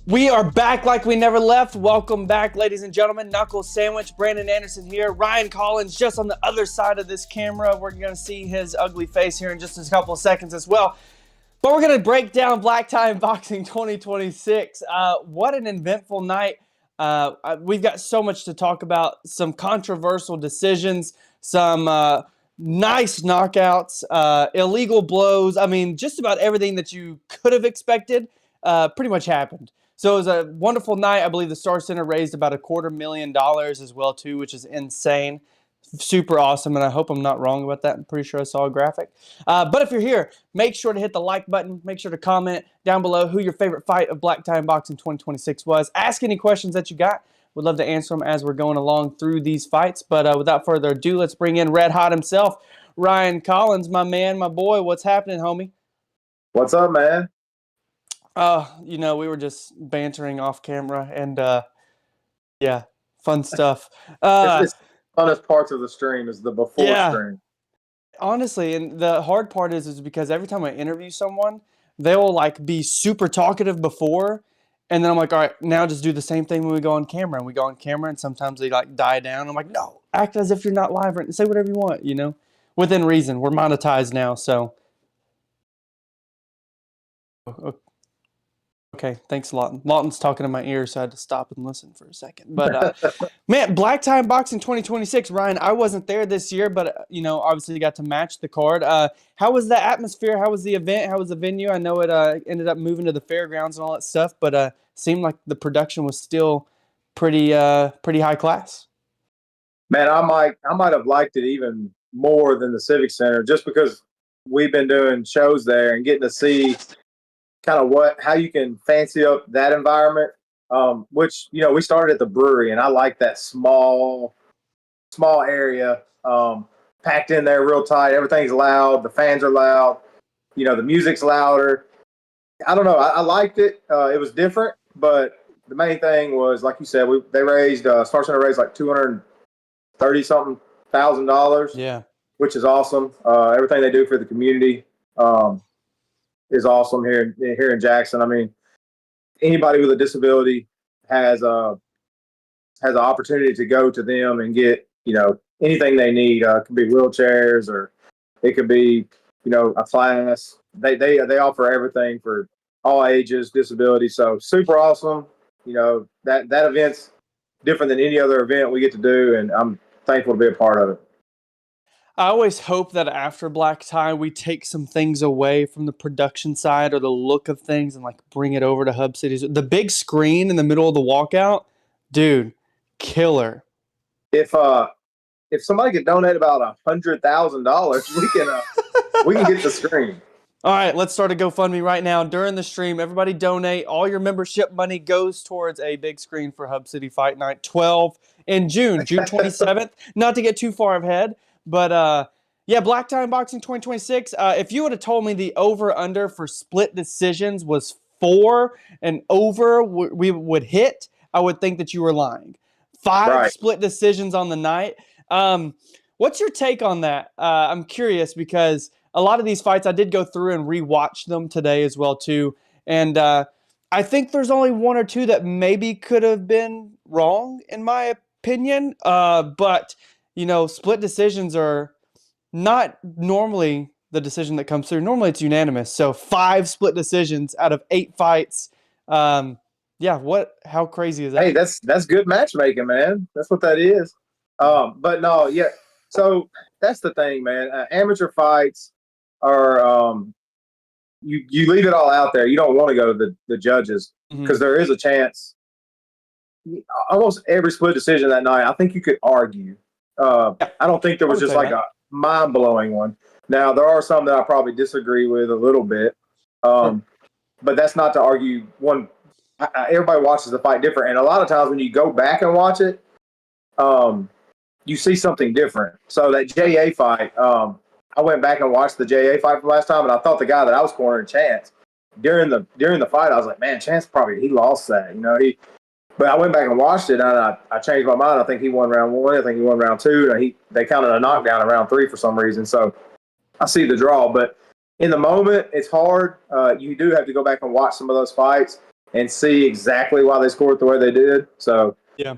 We are back like we never left. Welcome back, ladies and gentlemen. Knuckles Sandwich, Brandon Anderson here. Ryan Collins just on the other side of this camera. We're going to see his ugly face here in just a couple of seconds as well. But we're going to break down Black Tie Boxing 2026. What an eventful night. We've got so much to talk about. Some controversial decisions, some nice knockouts, illegal blows. I mean, just about everything that you could have expected pretty much happened. So it was a wonderful night. I believe the Star Center raised about $250,000 as well, too, which is insane. Super awesome, and I hope I'm not wrong about that. I'm pretty sure I saw a graphic. But if you're here, make sure to hit the like button. Make sure to comment down below who your favorite fight of Black Tie Boxing 2026 was. Ask any questions that you got. We'd love to answer them as we're going along through these fights. But without further ado, let's bring in Red Hot himself, Ryan Collins, my man, my boy. What's happening, homie? What's up, man? We were just bantering off camera, and yeah, fun stuff. It's the funnest parts of the stream is the before stream. Honestly, and the hard part is because every time I interview someone, they will like be super talkative before, and then I'm like, all right, now just do the same thing when we go on camera. And we go on camera, and sometimes they like die down. I'm like, no, act as if you're not live, and say whatever you want, within reason. We're monetized now, so. Okay, thanks, Lawton. Lawton's talking in my ear, so I had to stop and listen for a second. But, man, Black Tie Boxing 2026, Ryan, I wasn't there this year, but, obviously you got to match the card. How was the atmosphere? How was the event? How was the venue? I know it ended up moving to the fairgrounds and all that stuff, but seemed like the production was still pretty high class. Man, I might have liked it even more than the Civic Center just because we've been doing shows there and getting to see – kind of how you can fancy up that environment, which, we started at the brewery, and I like that small area, packed in there real tight. Everything's loud. The fans are loud. The music's louder. I don't know. I liked it. It was different, but the main thing was, like you said, Star Center raised like $230-something thousand. Yeah. Which is awesome. Everything they do for the community, is awesome here in Jackson. I mean, anybody with a disability has an opportunity to go to them and get anything they need. It could be wheelchairs, or it could be a class. They offer everything for all ages, disabilities. So super awesome. That event's different than any other event we get to do, and I'm thankful to be a part of it. I always hope that after Black Tie, we take some things away from the production side or the look of things and like bring it over to Hub Cities. The big screen in the middle of the walkout, dude, killer. If somebody could donate about $100,000, we can get the screen. All right, let's start a GoFundMe right now. During the stream, everybody donate. All your membership money goes towards a big screen for Hub City Fight Night 12 in June 27th. Not to get too far ahead. But, Black Tie Boxing 2026, if you would have told me the over-under for split decisions was 4 and over we would hit, I would think that you were lying. 5 split decisions on the night. What's your take on that? I'm curious because a lot of these fights, I did go through and rewatch them today as well, too. And I think there's only 1 or 2 that maybe could have been wrong, in my opinion. But split decisions are not normally the decision that comes through. Normally it's unanimous. So 5 split decisions out of 8 fights. How crazy is that? Hey, that's good matchmaking, man. That's what that is. But no, yeah. So that's the thing, man. Amateur fights are you leave it all out there. You don't want to go to the judges because there is a chance. Almost every split decision that night, I think you could argue. I don't think there was just like a mind-blowing one. Now, there are some that I probably disagree with a little bit, but that's not to argue one. Everybody watches the fight different, and a lot of times when you go back and watch it, you see something different. So that JA fight, I went back and watched the JA fight from last time, and I thought the guy that I was cornering, Chance, during the fight, I was like, man, Chance he lost that. But I went back and watched it, and I changed my mind. I think he won round 1. I think he won round 2. They counted a knockdown in round 3 for some reason. So I see the draw. But in the moment, it's hard. You do have to go back and watch some of those fights. and see exactly why they scored the way they did. So Yeah.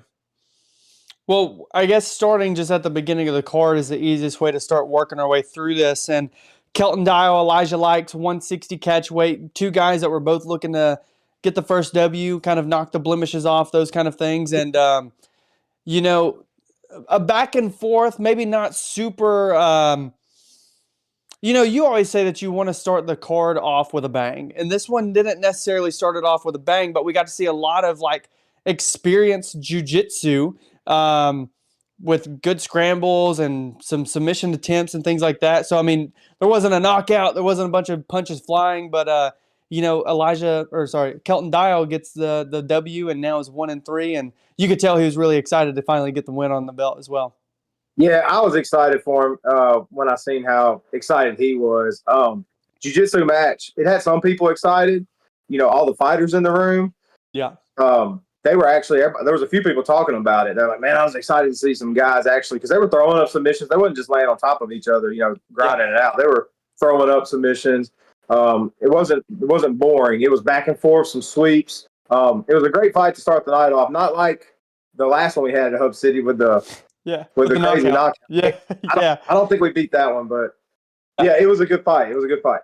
Well, I guess starting just at the beginning of the card is the easiest way to start working our way through this. And Kelton Dial, Elijah Likes, 160 catch weight, two guys that were both looking to get the first W, kind of knock the blemishes off, those kind of things. And, you know, a back and forth, maybe not super. You know, you always say that you want to start the card off with a bang, and this one didn't necessarily start it off with a bang, but we got to see a lot of like experienced jujitsu with good scrambles and some submission attempts and things like that. So I mean, there wasn't a knockout, there wasn't a bunch of punches flying, but you know, Kelton Dial gets the W and now is 1-3, and you could tell he was really excited to finally get the win on the belt as well. yeah, I was excited for him when I seen how excited he was. Jiu-jitsu match, it had some people excited. You know, all the fighters in the room. Yeah. They were actually, there was a few people talking about it. They're like, man, I was excited to see some guys actually, because they were throwing up submissions. They wasn't just laying on top of each other, you know, grinding it out. They were throwing up submissions. It wasn't boring. It was back and forth, some sweeps. It was a great fight to start the night off. Not like the last one we had at Hub City with the crazy knockout. Yeah, I don't think we beat that one, but yeah, it was a good fight. It was a good fight.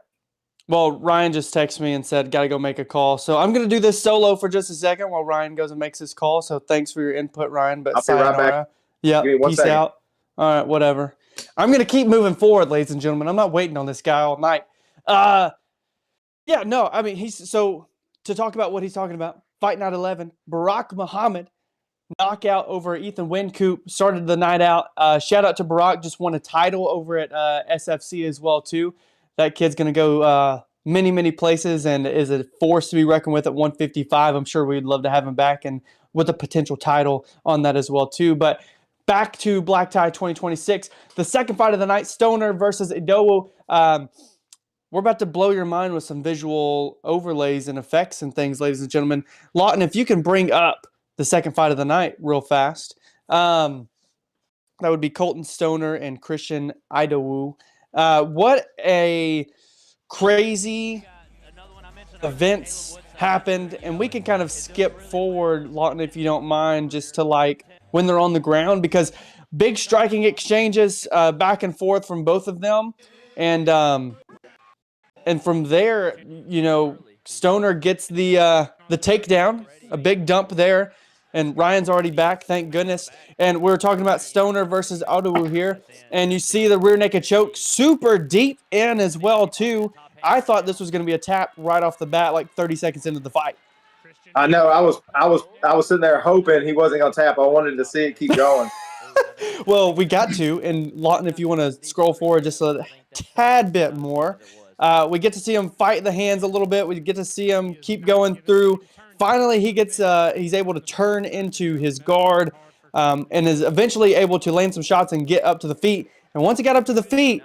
Well, Ryan just texted me and said, got to go make a call. So I'm going to do this solo for just a second while Ryan goes and makes his call. So thanks for your input, Ryan. But I'll be right back. Yeah, peace out. All right, whatever. I'm going to keep moving forward, ladies and gentlemen. I'm not waiting on this guy all night. Yeah, no, I mean, so to talk about what he's talking about, Fight Night 11, Barack Muhammad, knockout over Ethan Wincoop, started the night out. Shout out to Barack, just won a title over at SFC as well, too. That kid's going to go many, many places and is a force to be reckoned with at 155. I'm sure we'd love to have him back and with a potential title on that as well, too. But back to Black Tie 2026, the second fight of the night, Stoner versus Idowu. We're about to blow your mind with some visual overlays and effects and things, ladies and gentlemen. Lawton, if you can bring up the second fight of the night real fast, that would be Colton Stoner and Christian Idowu. What a crazy events happened, and we can kind of skip forward, Lawton, if you don't mind, just to like when they're on the ground, because big striking exchanges back and forth from both of them, and from there, you know, Stoner gets the takedown, a big dump there, and Ryan's already back, thank goodness. And we're talking about Stoner versus Idowu here, and you see the rear naked choke super deep in as well too. I thought this was going to be a tap right off the bat, like 30 seconds into the fight. I know. I was sitting there hoping he wasn't going to tap. I wanted to see it keep going. Well, we got to, and Lawton, if you want to scroll forward just a tad bit more. We get to see him fight the hands a little bit. We get to see him keep going through. Finally, he's able to turn into his guard and is eventually able to land some shots and get up to the feet. And once he got up to the feet,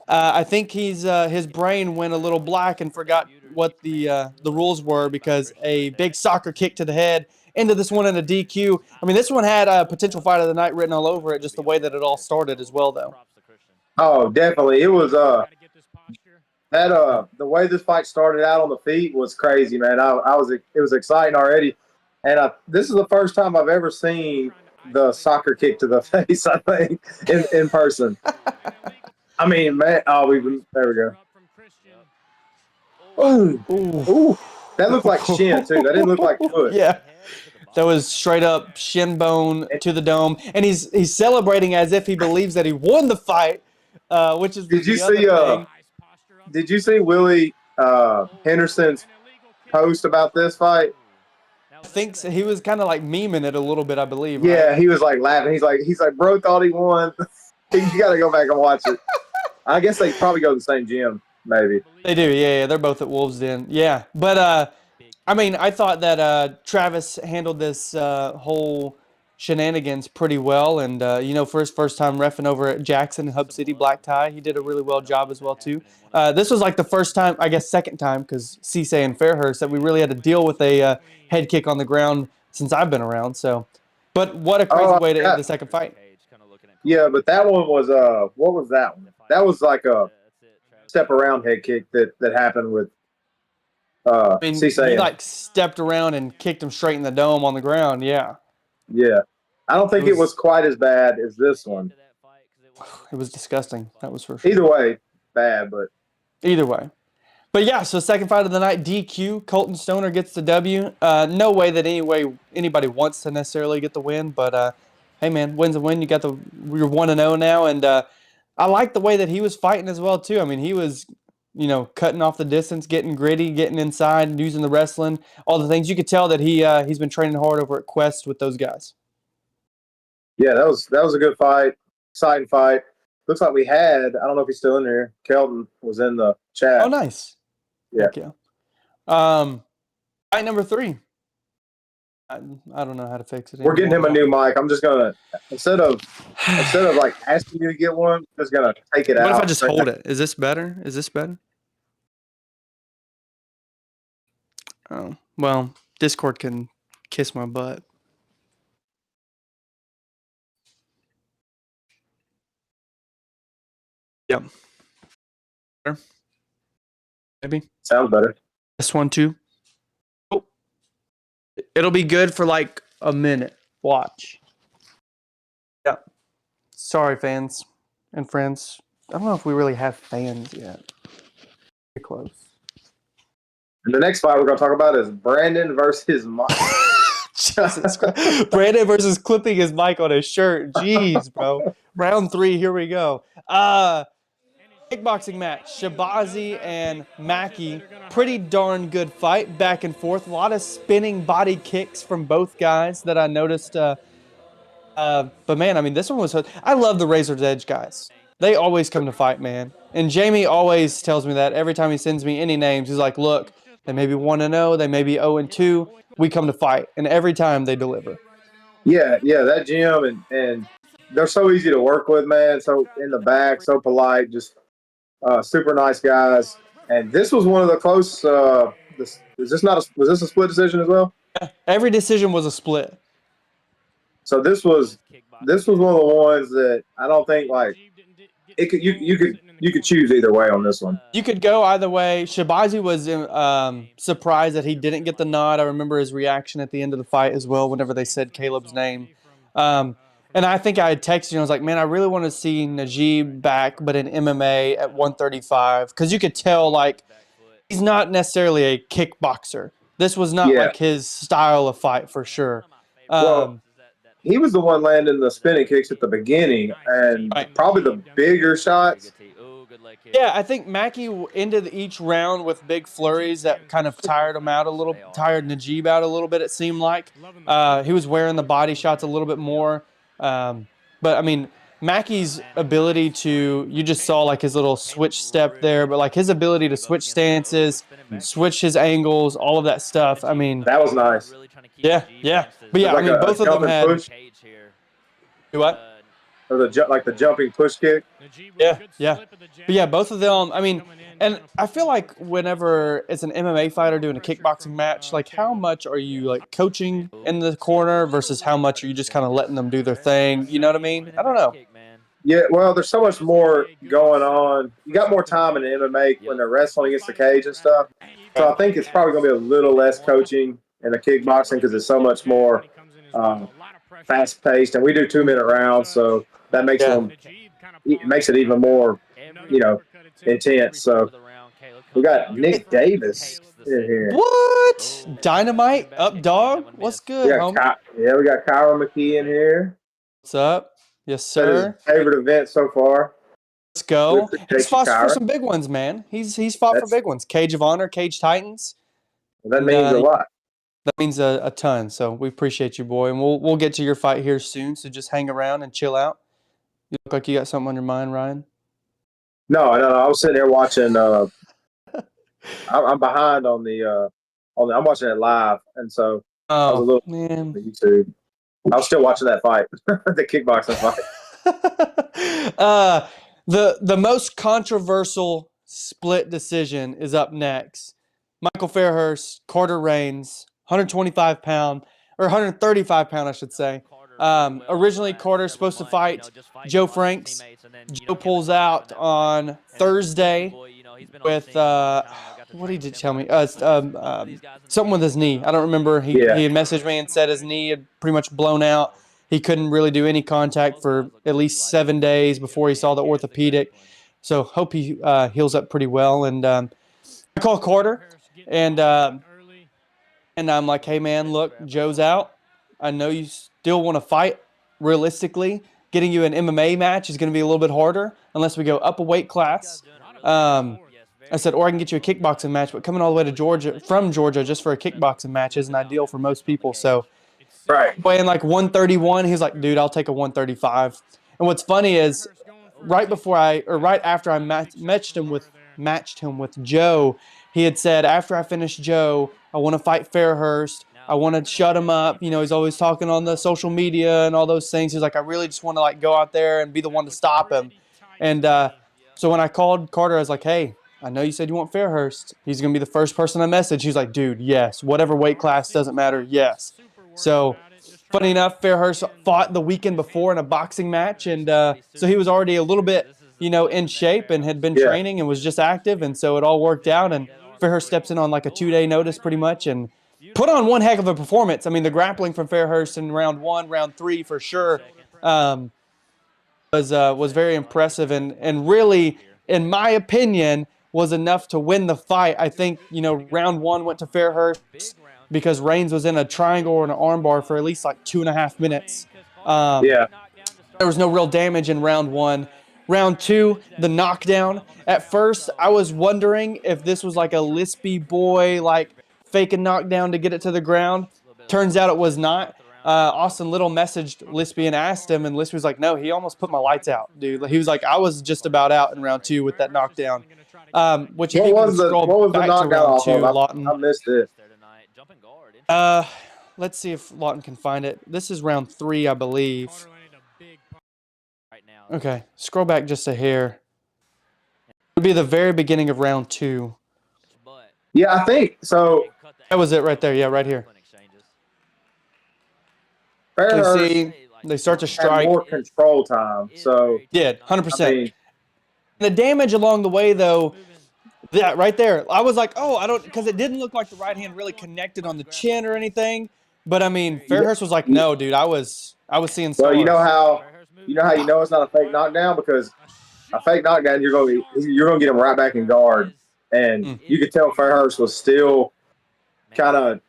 I think his brain went a little black and forgot what the rules were, because a big soccer kick to the head into this one in a DQ. I mean, this one had a potential fight of the night written all over it, just the way that it all started as well, though. Oh, definitely. It was the way this fight started out on the feet was crazy, man. It was exciting already, and this is the first time I've ever seen the soccer kick to the face, I think, in person. I mean, man. There we go. Ooh. That looked like shin too. That didn't look like foot. Yeah. That was straight up shin bone to the dome, and he's celebrating as if he believes that he won the fight, which is Did you see Willie Henderson's post about this fight? I think so. He was kind of like memeing it a little bit, I believe. Yeah, right? He was like laughing. He's like, bro thought he won. You got to go back and watch it. I guess they probably go to the same gym, maybe. They do, yeah. They're both at Wolves Den, yeah. But I mean, I thought that Travis handled this whole shenanigans pretty well, and you know, for his first time reffing over at Jackson Hub City Black Tie, he did a really well job as well too. This was like the first time, I guess second time, because Cisse and Fairhurst, that we really had to deal with a head kick on the ground since I've been around. So, but what a crazy way to end the second fight. Yeah, but that one was what was that one? That was like a step around head kick that happened with I mean, he Cisse. like stepped around and kicked him straight in the dome on the ground. Yeah. Yeah. I don't think it was quite as bad as this one. It was disgusting. That was for sure. Either way, bad, but Either way. But yeah, so second fight of the night, DQ. Colton Stoner gets the W. No way that anybody wants to necessarily get the win, but hey man, win's a win. You're 1-0 now, and I like the way that he was fighting as well too. I mean, he was, cutting off the distance, getting gritty, getting inside, using the wrestling, all the things. You could tell that he's been training hard over at Quest with those guys. Yeah, that was a good fight, exciting fight. Looks like we had, I don't know if he's still in there. Kelton was in the chat. Oh, nice. Yeah. Fight number 3. I don't know how to fix it. We're getting him a new mic. I'm just gonna instead of like asking you to get one, I'm just gonna take it out. What if I just hold it? Is this better? Oh, well, Discord can kiss my butt. Yep. Maybe. Sounds better. This one too. Oh. It'll be good for like a minute. Watch. Yeah. Sorry, fans and friends. I don't know if we really have fans yet. Pretty close. And the next fight we're going to talk about is Brandon versus Mike. Jesus Christ. Brandon versus clipping his mic on his shirt. Jeez, bro. Round 3, here we go. Kickboxing match. Shahbazyan and Mackie. Pretty darn good fight. Back and forth. A lot of spinning body kicks from both guys that I noticed. But man, I mean, this one was... I love the Razor's Edge guys. They always come to fight, man. And Jamie always tells me that every time he sends me any names. He's like, look, they may be 1-0. They may be 0-2. We come to fight. And every time they deliver. Yeah, that gym. And they're so easy to work with, man. So in the back, so polite. Just... super nice guys, and this was one of the close. Was this a split decision as well? Every decision was a split. So this was one of the ones that I don't think like it could. You could choose either way on this one. You could go either way. Shahbazyan was surprised that he didn't get the nod. I remember his reaction at the end of the fight as well. Whenever they said Caleb's name. And I think I had texted you. I was like, man, I really want to see Najib back, but in MMA at 135. Because you could tell, like, he's not necessarily a kickboxer. This was not like his style of fight for sure. Well, he was the one landing the spinning kicks at the beginning and probably the bigger shots. Yeah, I think Mackie ended each round with big flurries that kind of tired him out a little, tired Najib out a little bit, it seemed like. He was wearing the body shots a little bit more. But I mean, Mackie's ability to, you just saw like his little switch step there, but like his ability to switch stances, switch his angles, all of that stuff. I mean, that was nice. Yeah. But yeah, I mean, both of them had. Do what? Or the jumping push kick. Yeah. But yeah, both of them. I mean, and I feel like whenever it's an MMA fighter doing a kickboxing match, like how much are you like coaching in the corner versus how much are you just kind of letting them do their thing? You know what I mean? I don't know. Yeah, well, there's so much more going on. You got more time in the MMA when they're wrestling against the cage and stuff. So I think it's probably going to be a little less coaching in the kickboxing because it's so much more fast-paced, and we do 2-minute rounds, so that makes it even more, intense. So we got Nick Davis in here. What? Dynamite up, dog? What's good, homie? We got Kyron McKee in here. What's up? Yes, sir. His favorite event so far. Let's go. He's fought for some big ones, man. He's fought for big ones. Cage of Honor, Cage Titans. That means a lot. That means a ton. So we appreciate you, boy, and we'll get to your fight here soon. So just hang around and chill out. You look like you got something on your mind, Ryan. No. I was sitting there watching. I'm behind on the. I'm watching it live, and so I was a little man. On YouTube. I was still watching that fight, the kickboxing fight. The most controversial split decision is up next. Michael Fairhurst, Carter Reigns, 125-pound, or 135-pound, I should say. Originally, Carter's supposed to fight Joe Franks. Joe pulls out on Thursday with, what did he tell me? Something with his knee. I don't remember. He had messaged me and said his knee had pretty much blown out. He couldn't really do any contact for at least 7 days before he saw the orthopedic. So hope he heals up pretty well. And I call Carter, and I'm like, hey man, look, Joe's out. I know you still want to fight. Realistically, getting you an MMA match is going to be a little bit harder unless we go up a weight class. I said, or I can get you a kickboxing match, but coming all the way to Georgia, from Georgia, just for a kickboxing match isn't ideal for most people. So, weighing like 131, he's like, dude, I'll take a 135. And what's funny is, right after I matched him with Joe, he had said, after I finish Joe, I want to fight Fairhurst. I want to shut him up. You know, he's always talking on the social media and all those things. He's like, I really just want to like go out there and be the one to stop him. And so when I called Carter, I was like, hey, I know you said you want Fairhurst. He's going to be the first person I message. He's like, dude, yes. Whatever weight class, doesn't matter. Yes. So funny enough, Fairhurst fought the weekend before in a boxing match. And so he was already a little bit, you know, in shape and had been training and was just active. And so it all worked out. And Fairhurst steps in on like a 2-day notice pretty much and put on one heck of a performance. I mean, the grappling from Fairhurst in round 1, round 3 for sure was very impressive and really, in my opinion, was enough to win the fight. I think, you know, round 1 went to Fairhurst because Reigns was in a triangle or an armbar for at least like 2.5 minutes. There was no real damage in round 1. Round 2, the knockdown. At first, I was wondering if this was like a lispy boy, like fake a knockdown to get it to the ground. Turns out it was not. Austin Little messaged Lispy and asked him, and Lispy was like, no, he almost put my lights out, dude. He was like, I was just about out in round 2 with that knockdown. Which what was the knockout off of? Lawton. I missed it. Let's see if Lawton can find it. This is round 3, I believe. Okay, scroll back just a hair. It would be the very beginning of round 2. Yeah, I think so. That was it right there. Yeah, right here. Fairhurst they start to strike. more control time. So yeah, 100%. I mean, the damage along the way, though, that right there, I was like, oh, I don't, because it didn't look like the right hand really connected on the chin or anything. But I mean, Fairhurst was like, no, dude, I was seeing. Well, you know how it's not a fake knockdown, because a fake knockdown you're gonna get him right back in guard, and you could tell Fairhurst was still kind of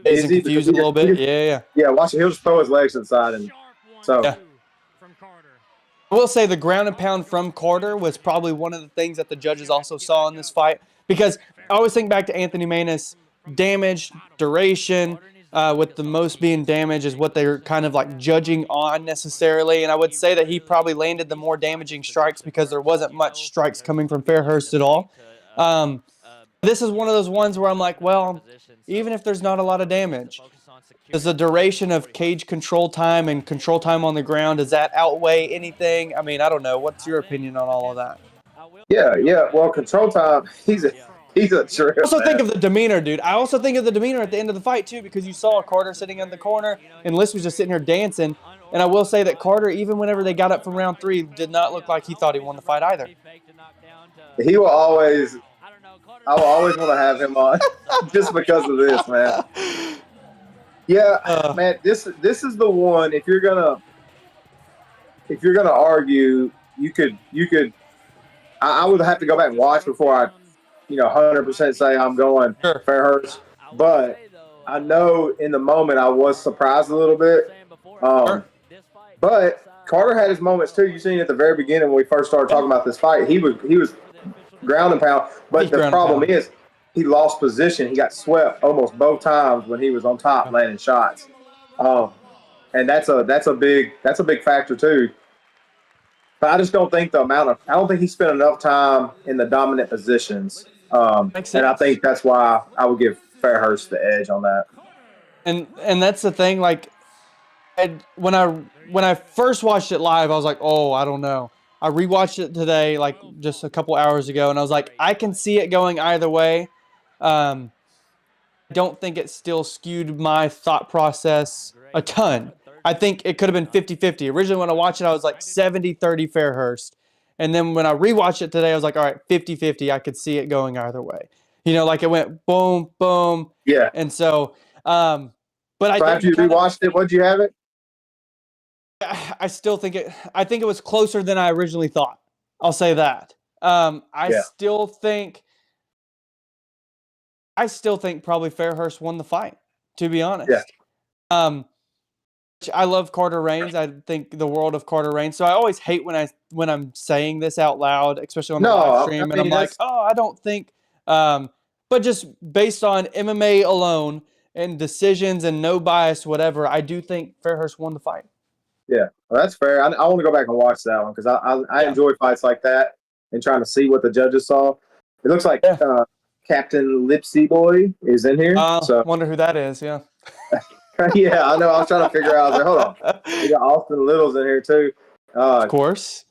confused a little bit. Yeah. Watch it. He'll just throw his legs to the side, and so. Yeah. I will say the ground and pound from Carter was probably one of the things that the judges also saw in this fight, because I always think back to Anthony Maness, damage, duration, with the most being damage is what they're kind of like judging on necessarily. And I would say that he probably landed the more damaging strikes because there wasn't much strikes coming from Fairhurst at all. This is one of those ones where I'm like, well, even if there's not a lot of damage, does the duration of cage control time and control time on the ground, does that outweigh anything? I mean, I don't know. What's your opinion on all of that? Yeah. Well, control time, he's a trip. I also think of the demeanor, dude. I also think of the demeanor at the end of the fight, too, because you saw Carter sitting in the corner and Liz was just sitting here dancing. And I will say that Carter, even whenever they got up from round 3, did not look like he thought he won the fight either. I will always want to have him on just because of this, man. Yeah, man, this is the one. If you're gonna argue, you could. I would have to go back and watch before I, 100% say I'm going Fairhurst. But I know in the moment I was surprised a little bit. But Carter had his moments too. You seen at the very beginning when we first started talking about this fight, he was ground and pound. But the problem is, he lost position. He got swept almost both times when he was on top landing shots, and that's a big factor too. But I just don't think I don't think he spent enough time in the dominant positions, and I think that's why I would give Fairhurst the edge on that. And that's the thing. Like, when I first watched it live, I was like, oh, I don't know. I rewatched it today, like just a couple hours ago, and I was like, I can see it going either way. I don't think it still skewed my thought process a ton. I think it could have been 50-50. Originally, when I watched it, I was like 70-30 Fairhurst. And then when I rewatched it today, I was like, all right, 50-50. I could see it going either way. You know, like it went boom, boom. Yeah. And so, but I So after you rewatched it, what'd you have it? I still think I think it was closer than I originally thought. I'll say that. I still think probably Fairhurst won the fight, to be honest. Yeah. I love Carter Reigns. I think the world of Carter Reigns. So I always hate when I'm saying this out loud, especially on the live stream, and I'm like, oh, I don't think. But just based on MMA alone and decisions and no bias, whatever, I do think Fairhurst won the fight. Yeah, well, that's fair. I want to go back and watch that one because I enjoy fights like that and trying to see what the judges saw. It looks like Captain Lipsy Boy is in here. So wonder who that is. Yeah. Yeah, I know. I was trying to figure out. I was like, hold on. We got Austin Little's in here too. Of course.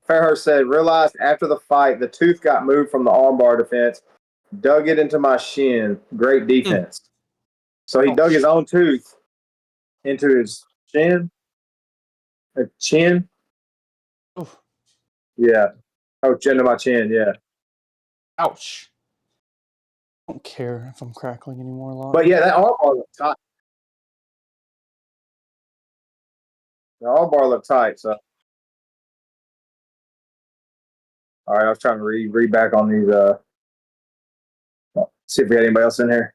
Fairhurst said, realized after the fight the tooth got moved from the armbar defense, dug it into my shin. Great defense. So he dug his own tooth into his chin. Chin? Oof. Yeah. Oh, chin to my chin, yeah. Ouch. I don't care if I'm crackling anymore. Long. But yeah, that armbar looked tight. The armbar looked tight, so. All right, I was trying to read back on these. See if we had anybody else in here.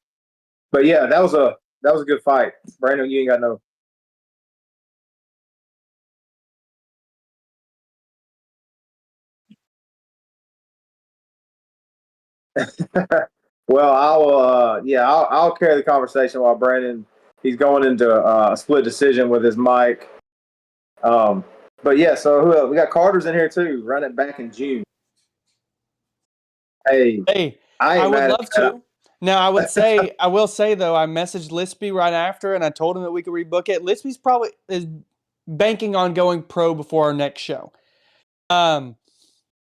But yeah, that was a good fight. Brandon, you ain't got no. Well, I'll carry the conversation while Brandon he's going into a split decision with his mic. But yeah, so who else? We got Carter's in here too. Run it back in June. Hey, I would love to. Now I will say though, I messaged Lispy right after, and I told him that we could rebook it. Lispy's probably is banking on going pro before our next show. And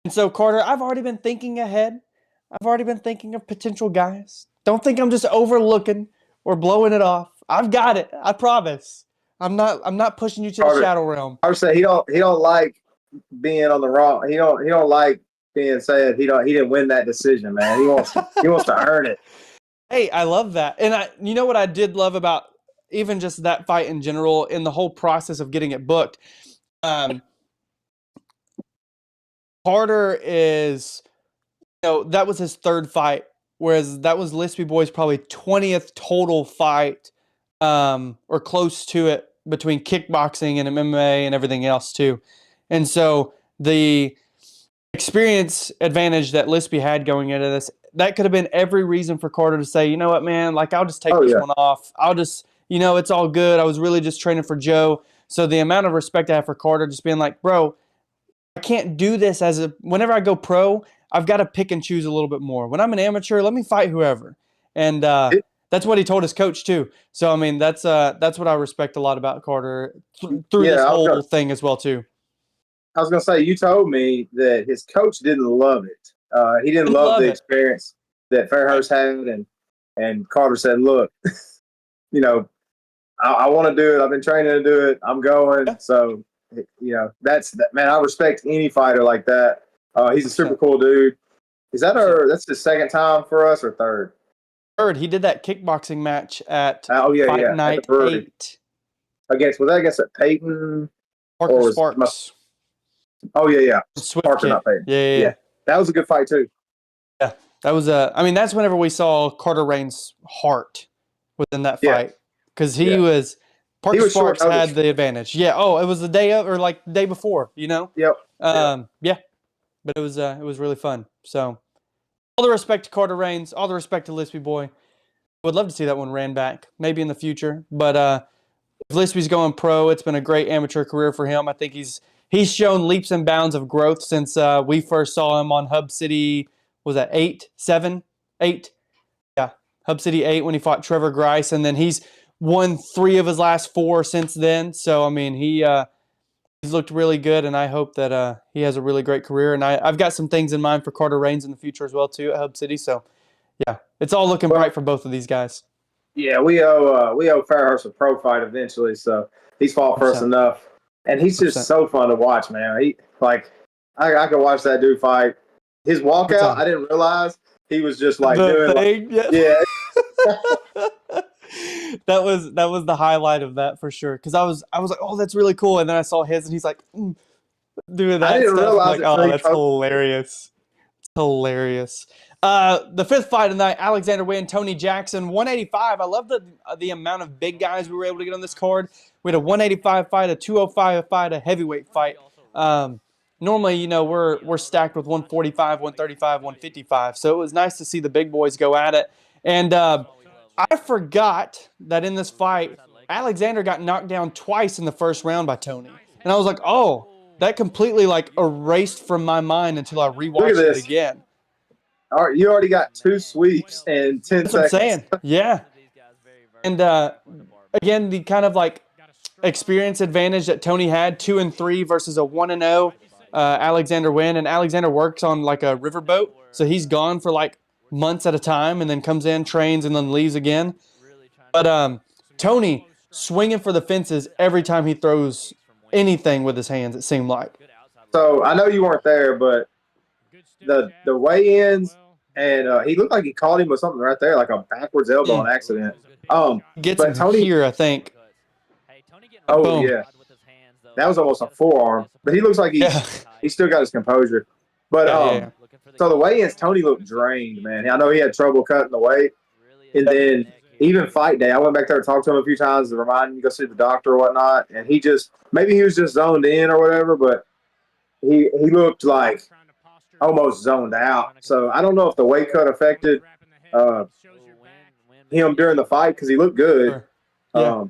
so Carter, I've already been thinking ahead. I've already been thinking of potential guys. Don't think I'm just overlooking or blowing it off. I've got it. I promise. I'm not pushing you to the shadow realm. I would say he don't like being on the wrong. He don't like being said he didn't win that decision, man. He wants to earn it. Hey, I love that. And you know what I did love about even just that fight in general, in the whole process of getting it booked. Carter is, that was his third fight, whereas that was Lispy Boy's probably 20th total fight, or close to it, between kickboxing and MMA and everything else too. And so the experience advantage that Lispy had going into this, that could have been every reason for Carter to say, you know what, man, like I'll just take this one off. I'll just, it's all good. I was really just training for Joe. So the amount of respect I have for Carter, just being like, bro, I can't do this whenever I go pro, I've got to pick and choose a little bit more. When I'm an amateur, let me fight whoever. And that's what he told his coach too. So, I mean, that's what I respect a lot about Carter through this whole thing as well too. I was going to say, you told me that his coach didn't love it. He didn't love the experience that Fairhurst had. And Carter said, look, I want to do it. I've been training to do it. I'm going. Yeah. So, man, I respect any fighter like that. He's a super cool dude. That's the second time for us or third? Third. He did that kickboxing match at Fight Night 8. Was that against Peyton? Parker Sparks. Oh, yeah. Parker, not Peyton. Yeah. That was a good fight, too. Yeah. That was that's whenever we saw Carter Reigns' heart within that fight. Because Parker Sparks had the advantage. Yeah. Oh, it was the day of, or like the day before, Yep. Yeah. But it was really fun. So all the respect to Carter Reigns, all the respect to Lispy Boy. I would love to see that one ran back, maybe in the future. But if Lispy's going pro, it's been a great amateur career for him. I think he's shown leaps and bounds of growth since we first saw him on Hub City. Was that 8, 7, 8? Yeah, Hub City 8 when he fought Trevor Grice, and then he's won 3 of his last 4 since then. So I mean, he's looked really good, and I hope that he has a really great career. And I've got some things in mind for Carter Reigns in the future as well too at Hub City. So yeah, it's all looking bright for both of these guys. Yeah, we owe Fairhurst a pro fight eventually. So he's fought for us enough. And he's just so fun to watch, man. I could watch that dude fight. His walkout, I didn't realize he was just like The doing thing, like, yeah. that was the highlight of that for sure. Because I was like, oh, that's really cool, and then I saw his, and he's like doing I that didn't stuff. I'm realize like, it oh, until he that's posted. hilarious. It's hilarious. The fifth fight of the night, Alexander Wynn, Tony Jackson, 185. I love the amount of big guys we were able to get on this card. We had a 185 fight, a 205 fight, a heavyweight fight. Normally, you know, we're stacked with 145, 135, 155. So it was nice to see the big boys go at it. And I forgot that in this fight, Alexander got knocked down twice in the first round by Tony. And I was like, oh, that completely like erased from my mind until I Look at rewatched it this. again. All right, you already got 2 sweeps in 10 That's what I'm seconds. saying. Yeah. And again, the kind of like experience advantage that Tony had, 2-3 versus a 1-0 Alexander Wynn. And Alexander works on like a riverboat, so he's gone for like months at a time, and then comes in, trains, and then leaves again. But Tony swinging for the fences every time he throws anything with his hands. It seemed like. So I know you weren't there, but the weigh-ins, and he looked like he caught him with something right there, like a backwards elbow on accident. Gets But him Tony, here, I think. oh Boom. yeah, that was almost a forearm. But he looks like he still got his composure. But Yeah. so the weigh-ins, Tony looked drained, man. I know he had trouble cutting the weight, and then even fight day, I went back there and talked to him a few times to remind him to go see the doctor or whatnot. And he just maybe he was just zoned in or whatever, but he looked like almost zoned out. So I don't know if the weight cut affected him during the fight because he looked good. Sure. Yeah.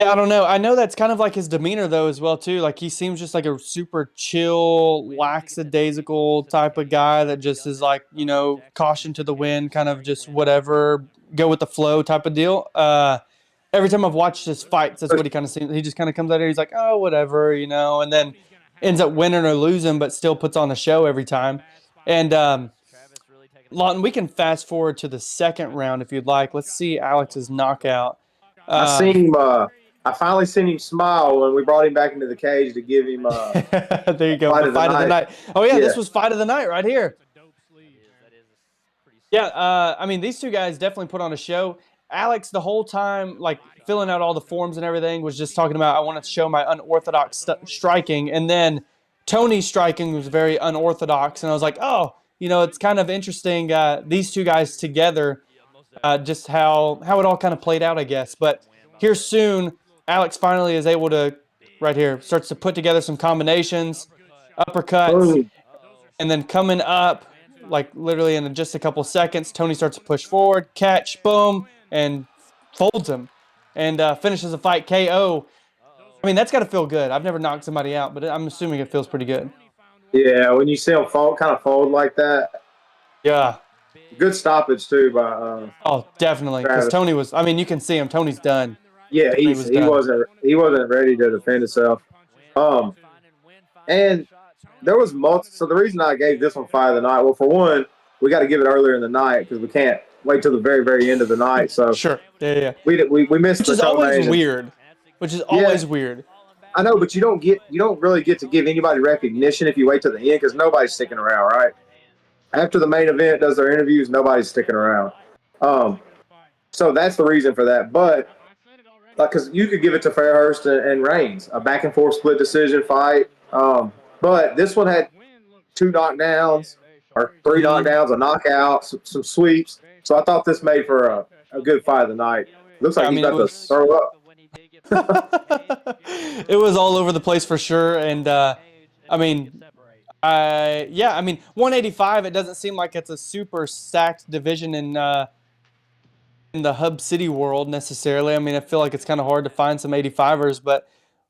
I don't know. I know that's kind of like his demeanor though as well too. Like he seems just like a super chill, lackadaisical type of guy that just is like, you know, caution to the wind, kind of just whatever, go with the flow type of deal. Every time I've watched his fights, that's what he kind of seems. He just kind of comes out here. He's like, oh, whatever, you know, and then ends up winning or losing, but still puts on a show every time. And Lawton, we can fast forward to the second round if you'd like. Let's see Alex's knockout. I seen him. I finally seen him smile when we brought him back into the cage to give him. There you go. Fight of the night. Oh yeah, this was fight of the night right here. Yeah, I mean these two guys definitely put on a show. Alex, the whole time, like filling out all the forms and everything, was just talking about I want to show my unorthodox striking, and then Tony's striking was very unorthodox, and I was like, oh, you know, it's kind of interesting these two guys together, just how it all kind of played out, I guess. But here soon, Alex finally is able to, right here, starts to put together some combinations, uppercuts, and then coming up, like literally in just a couple seconds, Tony starts to push forward, catch, boom, and folds him, and finishes the fight KO. I mean, that's got to feel good. I've never knocked somebody out, but I'm assuming it feels pretty good. Yeah, when you see him kind of fold like that. Yeah. Good stoppage too by. Oh, definitely. Because Tony was. I mean, you can see him. Tony's done. Yeah, he wasn't ready to defend himself. And there was so the reason I gave this one fight of the night. Well, for one, we got to give it earlier in the night because we can't wait till the very, very end of the night. So sure, yeah. We missed, which is always weird. Which is always weird. I know, but you don't really get to give anybody recognition if you wait till the end because nobody's sticking around, right? After the main event does their interviews, nobody's sticking around. So that's the reason for that. But because you could give it to Fairhurst and Reigns, a back and forth split decision fight. But this one had 2 knockdowns or 3 knockdowns, a knockout, some sweeps. So I thought this made for a good fight of the night. Looks like he's about to throw up. It was all over the place for sure, and I mean, 185. It doesn't seem like it's a super stacked division in the Hub City world necessarily. I mean, I feel like it's kind of hard to find some 85ers, but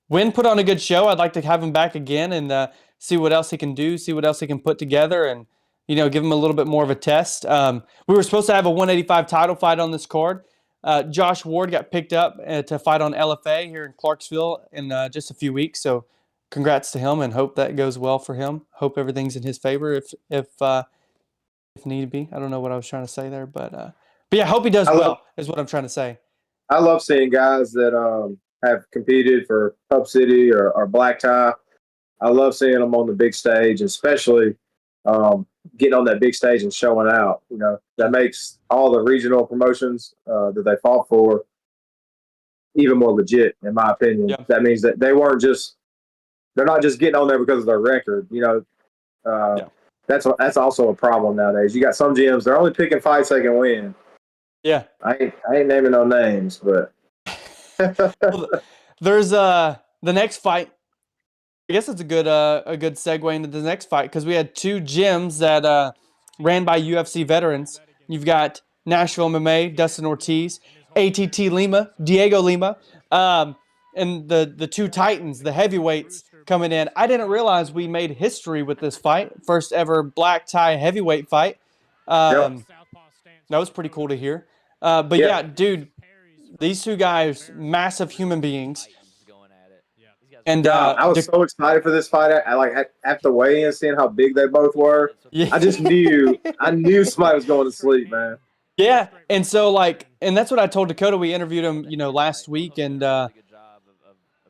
Wynn put on a good show. I'd like to have him back again and see what else he can do, see what else he can put together, and give him a little bit more of a test. We were supposed to have a 185 title fight on this card. Josh Ward got picked up to fight on LFA here in Clarksville in just a few weeks. So congrats to him and hope that goes well for him. Hope everything's in his favor if need be. I don't know what I was trying to say there, but yeah, hope he does well is what I'm trying to say. I love seeing guys that have competed for Hub City or Black Tie I love seeing them on the big stage, especially getting on that big stage and showing out. You know, that makes all the regional promotions that they fought for even more legit, in my opinion. Yeah. That means that they're not just getting on there because of their record. You know, Yeah. that's also a problem nowadays. You got some gyms, they're only picking fights they can win. Yeah. I ain't naming no names, but Well, there's the next fight. I guess it's a good segue into the next fight because we had two gyms that ran by UFC veterans. You've got Nashville MMA, Dustin Ortiz, ATT Lima, Diego Lima, and the two titans, the heavyweights coming in. I didn't realize we made history with this fight, first ever black tie heavyweight fight. That was pretty cool to hear. But yeah, dude, these two guys, massive human beings. And I was so excited for this fight. After the weigh-in, seeing how big they both were. yeah. I knew somebody was going to sleep, man. Yeah, and so and that's what I told Dakota. We interviewed him, last week, and I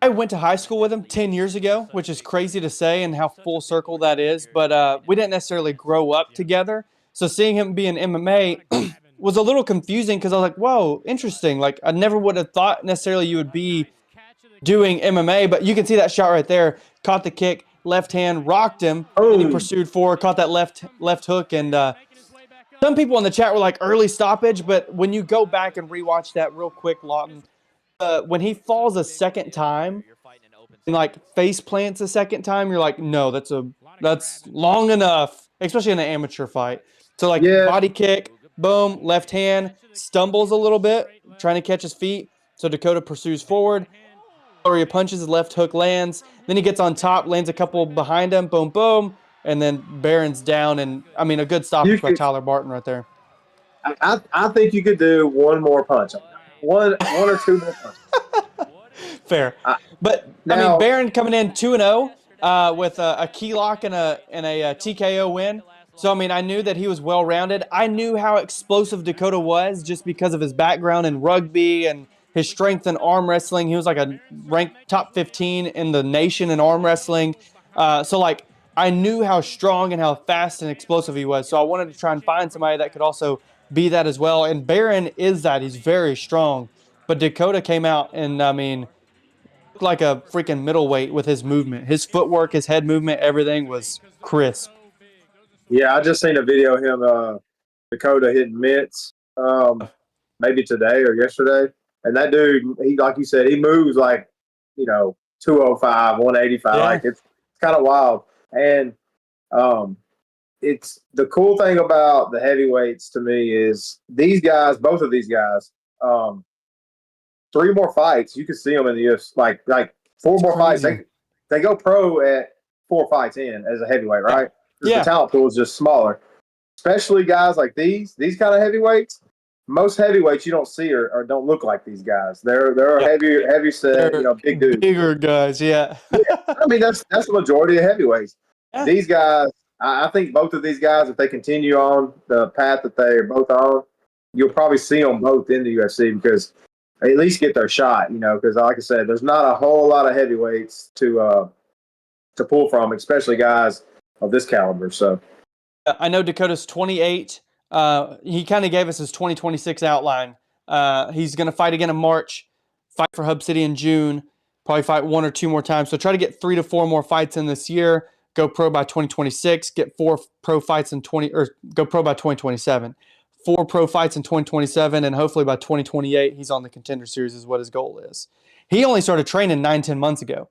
went to high school with him 10 years ago, which is crazy to say and how full circle that is. But we didn't necessarily grow up together, so seeing him be in MMA was a little confusing because I was like, "Whoa, interesting!" Like I never would have thought necessarily you would be doing MMA, but you can see that shot right there. Caught the kick, left hand, rocked him, and he pursued forward, caught that left hook, and some people in the chat were like early stoppage, but when you go back and rewatch that real quick, Lawton, when he falls a second time and face plants a second time, you're like, no, that's long enough, especially in an amateur fight. So body kick, boom, left hand, stumbles a little bit, trying to catch his feet. So Dakota pursues forward. Flurry of punches, his left hook lands. Then he gets on top, lands a couple behind him, boom, boom. And then Barron's down, and I mean a good stoppage by Tyler Barton right there. I think you could do one more punch, one or two more punches. Fair, but now, I mean Barron coming in 2-0 with a key lock and a TKO win. So I mean I knew that he was well rounded. I knew how explosive Dakota was just because of his background in rugby and his strength in arm wrestling. He was like a ranked top 15 in the nation in arm wrestling. I knew how strong and how fast and explosive he was. So I wanted to try and find somebody that could also be that as well. And Barron is that. He's very strong. But Dakota came out and, I mean, looked like a freaking middleweight with his movement. His footwork, his head movement, everything was crisp. Yeah, I just seen a video of him, Dakota hitting mitts, maybe today or yesterday. And that dude, he like you said, he moves like, 205, 185. Yeah. It's kind of wild. And it's the cool thing about the heavyweights to me is these guys, both of these guys, 3 more fights, you can see them in the UFC. Like 4 more fights, they go pro at 4 fights in as a heavyweight, right? Yeah. The talent pool is just smaller. Especially guys like these kind of heavyweights. Most heavyweights you don't see or don't look like these guys. They're heavy set, big dudes. Bigger guys, yeah. I mean that's the majority of heavyweights. Yeah. These guys, I think both of these guys, if they continue on the path that they are both on, you'll probably see them both in the UFC because they at least get their shot, because like I said, there's not a whole lot of heavyweights to pull from, especially guys of this caliber. So I know Dakota's 28. He kind of gave us his 2026 outline. He's going to fight again in March, fight for Hub City in June, probably fight 1 or 2 more times. So try to get 3 to 4 more fights in this year. Go pro by 2026. Get 4 pro fights in go pro by 2027. 4 pro fights in 2027, and hopefully by 2028 he's on the Contender Series is what his goal is. He only started training 9-10 months ago.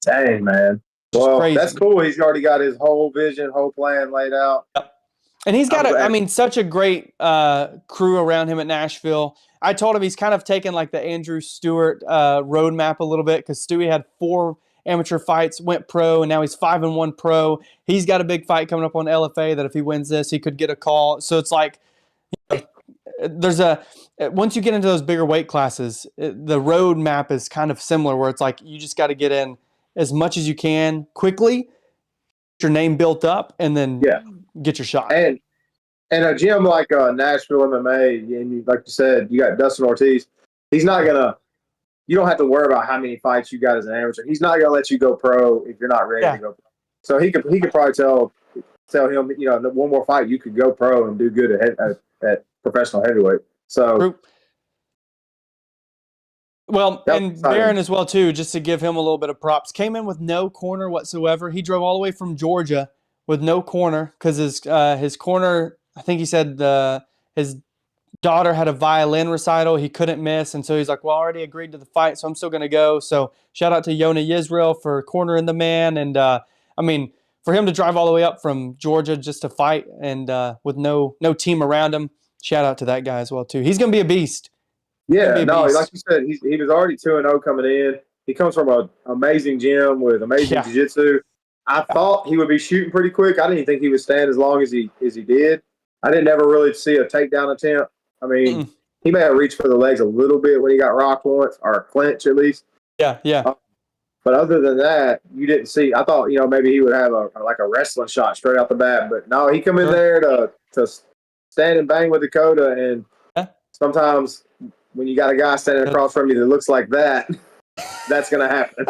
Dang, man. Well, that's cool. He's already got his whole vision, whole plan laid out. Yep. And he's got such a great crew around him at Nashville. I told him he's kind of taken like the Andrew Stewart roadmap a little bit because Stewie had 4 amateur fights, went pro, and now he's 5-1 pro. He's got a big fight coming up on LFA that if he wins this, he could get a call. So it's like once you get into those bigger weight classes, the roadmap is kind of similar where it's like you just got to get in as much as you can quickly, get your name built up, and then get your shot. And a gym like Nashville MMA, and like you said, you got Dustin Ortiz. He's not gonna you don't have to worry about how many fights you got as an amateur. He's not gonna let you go pro if you're not ready to go pro. So he could probably tell him, one more fight you could go pro and do good at professional heavyweight. So. Well, and Baron as well too, just to give him a little bit of props, came in with no corner whatsoever. He drove all the way from Georgia with no corner because his corner, I think he said his daughter had a violin recital he couldn't miss, and so he's like, well, I already agreed to the fight, so I'm still going to go. So shout out to Yona Yisrael for cornering the man, and I mean, for him to drive all the way up from Georgia just to fight and with no team around him, shout out to that guy as well too. He's going to be a beast. Yeah, no, like you said, he was already 2-0 coming in. He comes from an amazing gym with amazing jiu-jitsu. I thought he would be shooting pretty quick. I didn't think he would stand as long as he did. I didn't ever really see a takedown attempt. I mean, he may have reached for the legs a little bit when he got rocked once, or a clinch at least. Yeah. But other than that, you didn't see. I thought, maybe he would have a wrestling shot straight out the bat. But no, he come in there to stand and bang with Dakota. And sometimes when you got a guy standing across from you that looks like that, that's going to happen.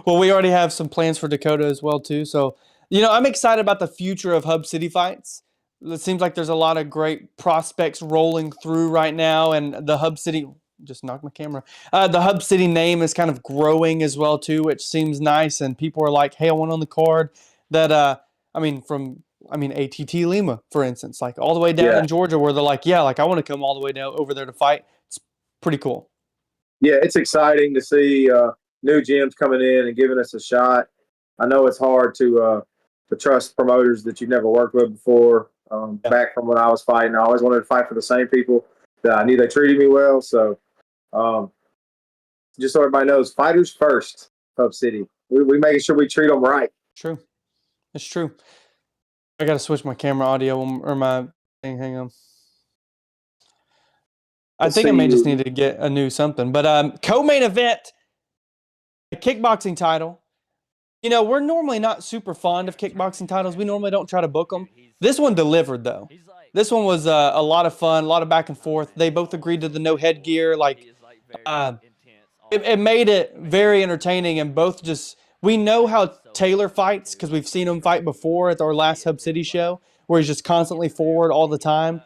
Well, we already have some plans for Dakota as well, too. So, I'm excited about the future of Hub City fights. It seems like there's a lot of great prospects rolling through right now, and the Hub City just knocked my camera. The Hub City name is kind of growing as well too, which seems nice. And people are like, "Hey, I want on the card." That ATT Lima, for instance, like all the way down in Georgia, where they're like, "Yeah, like I want to come all the way down over there to fight." It's pretty cool. Yeah, it's exciting to see new gyms coming in and giving us a shot. I know it's hard to trust promoters that you've never worked with before. Back from when I was fighting, I always wanted to fight for the same people that I knew they treated me well. So, just so everybody knows, fighters first, Hub City. We making sure we treat them right. True, it's true. I got to switch my camera audio or my thing. Hang on. I think I may just need to get a new something. But co-main event, a kickboxing title. We're normally not super fond of kickboxing titles. We normally don't try to book them. This one delivered, though. This one was a lot of fun, a lot of back and forth. They both agreed to the no headgear. It made it very entertaining, and both just – we know how Taylor fights because we've seen him fight before at our last Hub City show where he's just constantly forward all the time.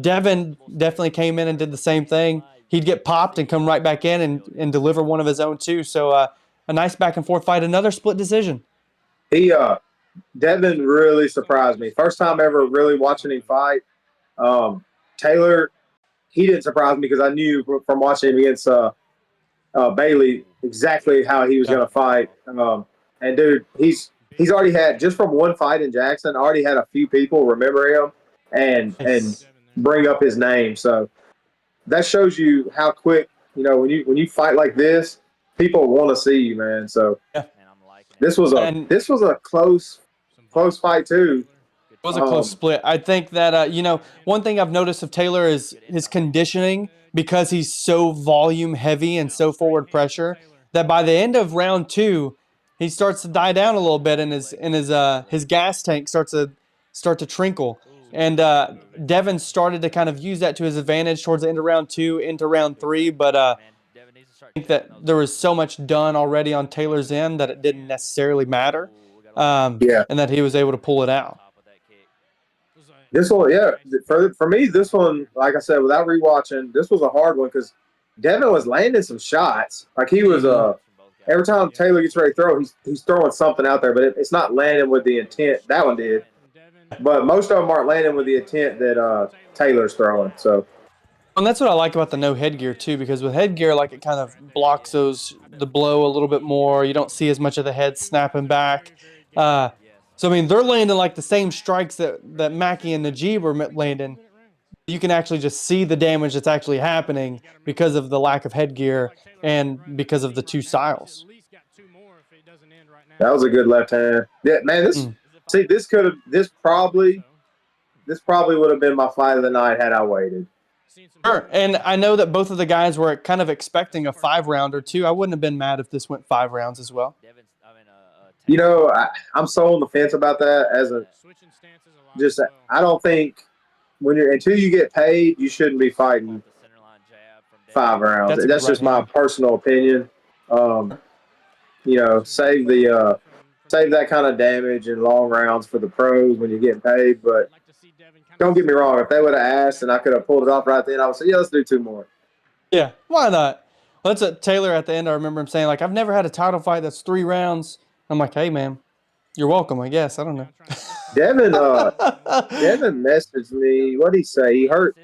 Devin definitely came in and did the same thing. He'd get popped and come right back in and deliver one of his own too. So a nice back and forth fight, another split decision. Devin really surprised me. First time ever really watching him fight. Taylor, he didn't surprise me because I knew from watching him against Bailey exactly how he was going to fight. And dude, he's already had, just from one fight in Jackson, already had a few people remember him and bring up his name. So that shows you how quick, when you fight like this, people want to see you, man. So this was a close fight too. It was a close split. I think that one thing I've noticed of Taylor is his conditioning, because he's so volume heavy and so forward pressure, that by the end of round 2, he starts to die down a little bit, and his gas tank starts to trickle. And Devin started to kind of use that to his advantage towards the end of round 2 into round 3, but I think that there was so much done already on Taylor's end that it didn't necessarily matter, and that he was able to pull it out. This one, for me, this one, like I said, without rewatching, this was a hard one because Devin was landing some shots. Like he was, every time Taylor gets ready to throw, he's throwing something out there, but it's not landing with the intent that one did. But most of them aren't landing with the intent that Taylor's throwing. So, and that's what I like about the no headgear too, because with headgear, like it kind of blocks the blow a little bit more. You don't see as much of the head snapping back. So, I mean, they're landing like the same strikes that Mackie and Najib are landing. You can actually just see the damage that's actually happening because of the lack of headgear and because of the two styles. That was a good left hand. Yeah, man, this probably would have been my fight of the night had I waited. Sure, and I know that both of the guys were kind of expecting a 5-rounder too. I wouldn't have been mad if this went 5 rounds as well. I'm so on the fence about that. I don't think until you get paid, you shouldn't be fighting 5 rounds. That's a That's good just right my hand. personal opinion. Save that kind of damage in long rounds for the pros when you're getting paid. But don't get me wrong, if they would have asked and I could have pulled it off right then, I would say, yeah, let's do 2 more. Yeah, why not? Well, that's what Taylor at the end. I remember him saying, like, I've never had a title fight that's 3 rounds. I'm like, hey, man, you're welcome, I guess. I don't know. Devin messaged me. What did he say? He hurt.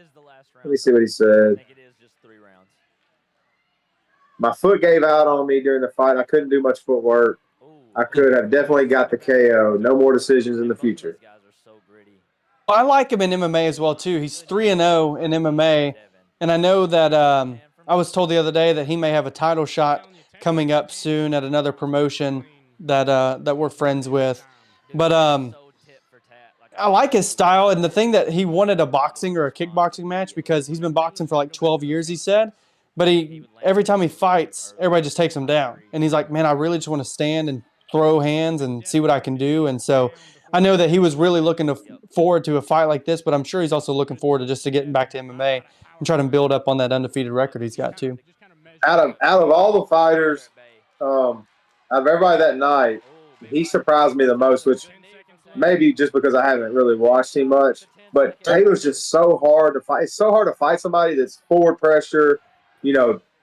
Let me see what he said. My foot gave out on me during the fight. I couldn't do much footwork. I could have definitely got the KO. No more decisions in the future. I like him in MMA as well, too. He's 3-0 in MMA. And I know that I was told the other day that he may have a title shot coming up soon at another promotion that we're friends with. But I like his style, and the thing that he wanted a boxing or a kickboxing match because he's been boxing for like 12 years, he said. But every time he fights, everybody just takes him down. And he's like, man, I really just want to stand and throw hands and see what I can do. And so I know that he was really looking forward to a fight like this, but I'm sure he's also looking forward to just to getting back to MMA and trying to build up on that undefeated record he's got too. Out of all the fighters, out of everybody that night, he surprised me the most, which maybe just because I haven't really watched him much. But Taylor's just so hard to fight. It's so hard to fight somebody that's forward pressure,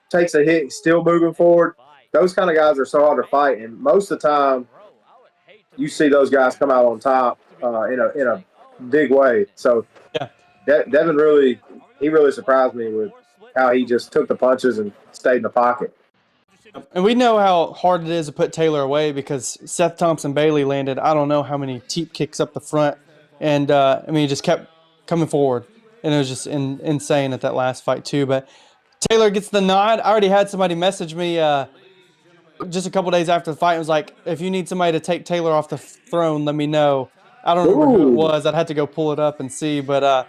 takes a hit, still moving forward. Those kind of guys are so hard to fight, and most of the time, you see those guys come out on top in a big way. So, yeah, Devin really surprised me with how he just took the punches and stayed in the pocket. And we know how hard it is to put Taylor away because Seth Thompson Bailey landed I don't know how many teep kicks up the front, and he just kept coming forward, and it was just insane at that last fight too. But Taylor gets the nod. I already had somebody message me just a couple days after the fight. It was like, if you need somebody to take Taylor off the throne, let me know. I don't remember who it was. I'd have to go pull it up and see. But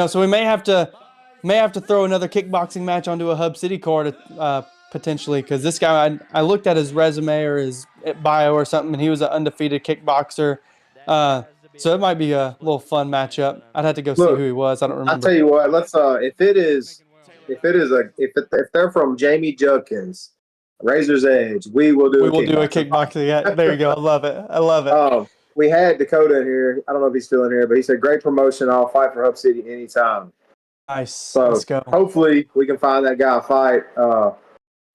so we may have to throw another kickboxing match onto a Hub City card potentially, because this guy, I looked at his resume or his bio or something, and he was an undefeated kickboxer. So it might be a little fun matchup. I'd have to go see who he was. I don't remember. I'll tell you what. Let's if they're from Jamie Judkins, Razor's Edge, we will do a kickboxing. Yeah, there you go. I love it. We had Dakota in here. I don't know if he's still in here, but he said, great promotion. I'll fight for Hub City anytime. Nice. So let's go. Hopefully we can find that guy a fight.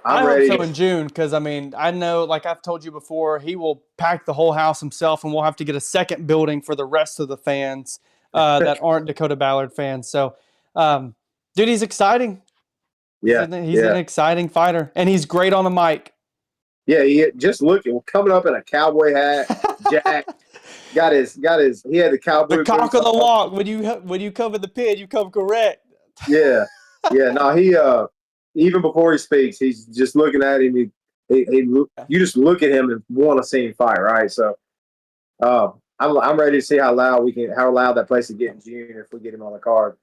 I hope so in June, because I know, like I've told you before, he will pack the whole house himself, and we'll have to get a second building for the rest of the fans that aren't Dakota Ballard fans. So, dude, he's exciting. Yeah, he's an exciting fighter, and he's great on the mic. Yeah, just looking, coming up in a cowboy hat, Jack. Got his. He had the cowboy. The cock of the walk. When you cover the pin, you come correct. Yeah. No, he even before he speaks, he's just looking at him. You just look at him and want to see him fight, right? So, I'm ready to see how loud that place will get in June if we get him on the card.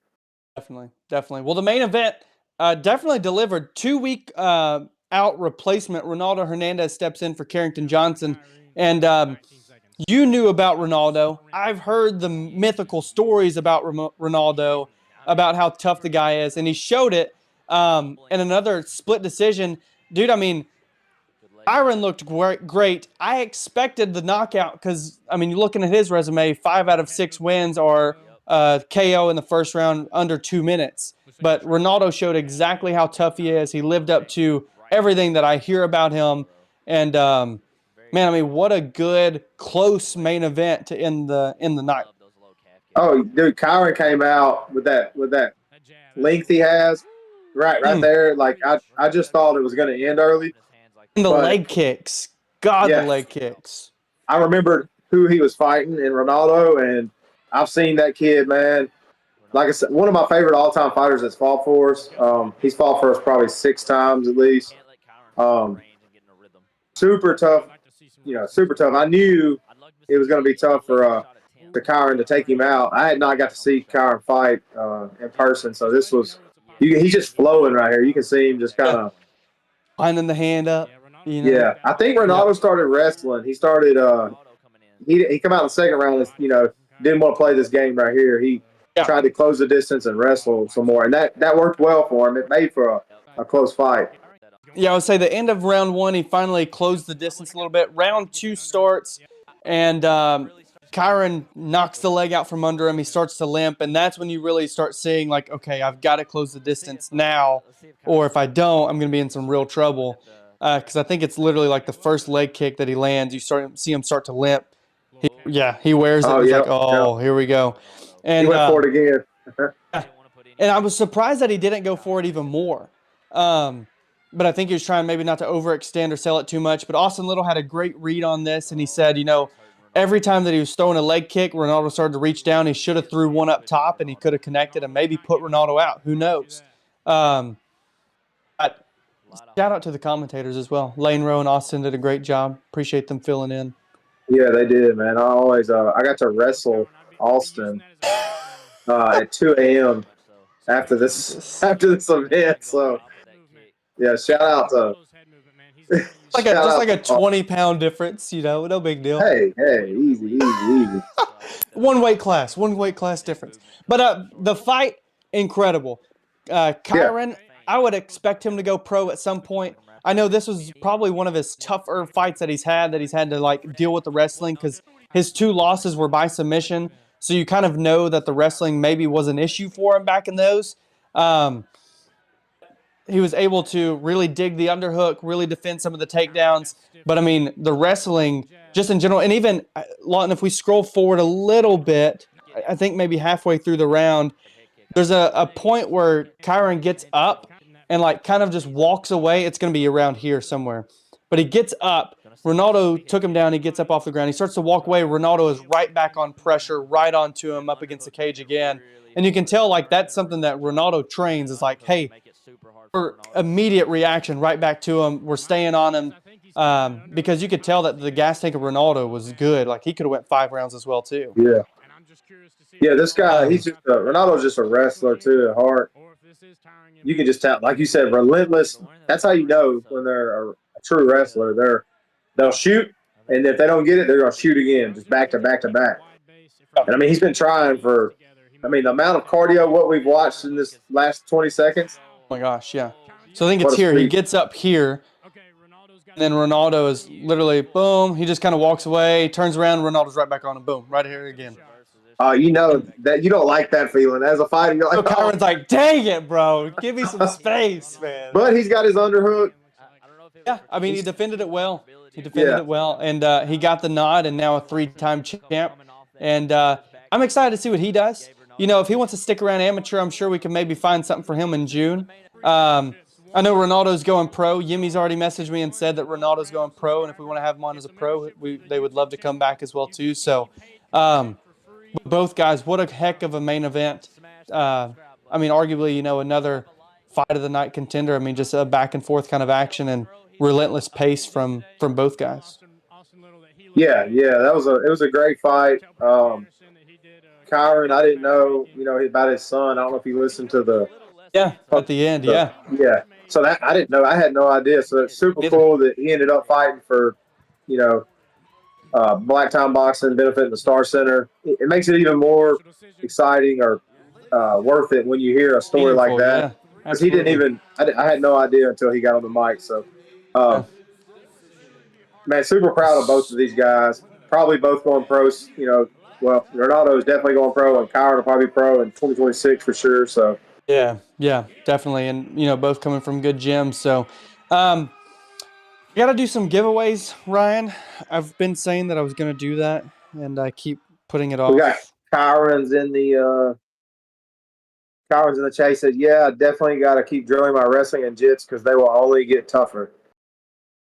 Definitely. Well, the main event definitely delivered. 2-week out replacement. Ronaldo Hernandez steps in for Carrington Johnson, and you knew about Ronaldo. I've heard the mythical stories about Ronaldo, about how tough the guy is, and he showed it. In another split decision, dude, Byron looked great. I expected the knockout because, you're looking at his resume, 5 out of 6 wins are KO in the first round under 2 minutes. But Ronaldo showed exactly how tough he is. He lived up to everything that I hear about him. And, what a good, close main event to end the night. Oh, dude, Kyron came out with that length he has. Right there. Like, I just thought it was going to end early. And the leg kicks. The leg kicks. I remembered who he was fighting in Ronaldo, and I've seen that kid, man. Like I said, one of my favorite all-time fighters that's fought for us. He's fought for us probably 6 times at least. Super tough. Super tough. I knew it was going to be tough for Kyron to take him out. I had not got to see Kyron fight in person, so this was – he's just flowing right here. You can see him just kind of lining the hand up. Yeah, I think Ronaldo started wrestling. He started. He come out in the second round. Didn't want to play this game right here. He tried to close the distance and wrestle some more, and that worked well for him. It made for a close fight. Yeah, I would say the end of round 1, he finally closed the distance a little bit. Round 2 starts, and Kyron knocks the leg out from under him. He starts to limp, and that's when you really start seeing, like, okay, I've got to close the distance now, or if I don't, I'm going to be in some real trouble. Because I think it's literally like the first leg kick that he lands, you see him start to limp. He wears it. Oh, He's yeah. like, oh, here we go. And He went for it again. and I was surprised that he didn't go for it even more. But I think he was trying maybe not to overextend or sell it too much. But Austin Little had a great read on this, and he said, every time that he was throwing a leg kick, Ronaldo started to reach down. He should have threw one up top, and he could have connected and maybe put Ronaldo out. Who knows? But shout out to the commentators as well. Lane Rowe and Austin did a great job. Appreciate them filling in. Yeah, they did, man. I got to wrestle Austin at 2 a.m. after this event. So yeah, shout out to just like a 20-pound difference, no big deal. Hey, easy. One weight class difference. But the fight, incredible. Kyron, I would expect him to go pro at some point. I know this was probably one of his tougher fights that he's had to like deal with the wrestling, because his 2 losses were by submission. So you kind of know that the wrestling maybe was an issue for him back in those. He was able to really dig the underhook, really defend some of the takedowns. But, I mean, the wrestling just in general, and even, Lawton, if we scroll forward a little bit, I think maybe halfway through the round, there's a point where Kyron gets up and, like, kind of just walks away. It's going to be around here somewhere. But he gets up. Ronaldo took him down. He gets up off the ground. He starts to walk away. Ronaldo is right back on pressure, right onto him, up against the cage again. And you can tell, like, that's something that Ronaldo trains. Is like, hey, immediate reaction right back to him. We're staying on him, because you could tell that the gas tank of Ronaldo was good. Like, he could have went 5 rounds as well too. Yeah, this guy, Ronaldo's just a wrestler too at heart. You can just tell, like you said, relentless. That's how you know when they're a true wrestler. They'll shoot, and if they don't get it, they're going to shoot again, just back to back to back. And I mean, he's been trying the amount of cardio, what we've watched in this last 20 seconds. Oh my gosh, yeah. So I think it's here. He gets up here, and then Ronaldo is literally, boom, he just kind of walks away, turns around, Ronaldo's right back on him, boom, right here again. You know that you don't like that feeling. As a fighter, you're like, so Kyron's like, dang it, bro. Give me some space, man. But he's got his underhook. Yeah, I mean, he defended it well. And he got the nod, and now a 3-time champ. And I'm excited to see what he does. If he wants to stick around amateur, I'm sure we can maybe find something for him in June. I know Ronaldo's going pro. Yimmy's already messaged me and said that Ronaldo's going pro, and if we want to have him on as a pro, they would love to come back as well too. So, both guys, what a heck of a main event. I mean, arguably, another fight of the night contender. I mean, just a back and forth kind of action and relentless pace from both guys. Yeah, it was a great fight. Kyron, I didn't know, about his son. I don't know if he listened to at the end, yeah. So that I didn't know. I had no idea. So it's super cool that he ended up fighting for, Black Time Boxing, benefiting the Star Center. It makes it even more exciting or worth it when you hear a story like that. Because he didn't even. I had no idea until he got on the mic. So, man, super proud of both of these guys. Probably both going pros. Well, Ronaldo is definitely going pro, and Kyron will probably be pro in 2026 for sure. So. Yeah, definitely, and both coming from good gyms. So, we got to do some giveaways, Ryan. I've been saying that I was going to do that, and I keep putting it off. We got Kyron's in the chat. He said, "Yeah, definitely got to keep drilling my wrestling and jits because they will only get tougher."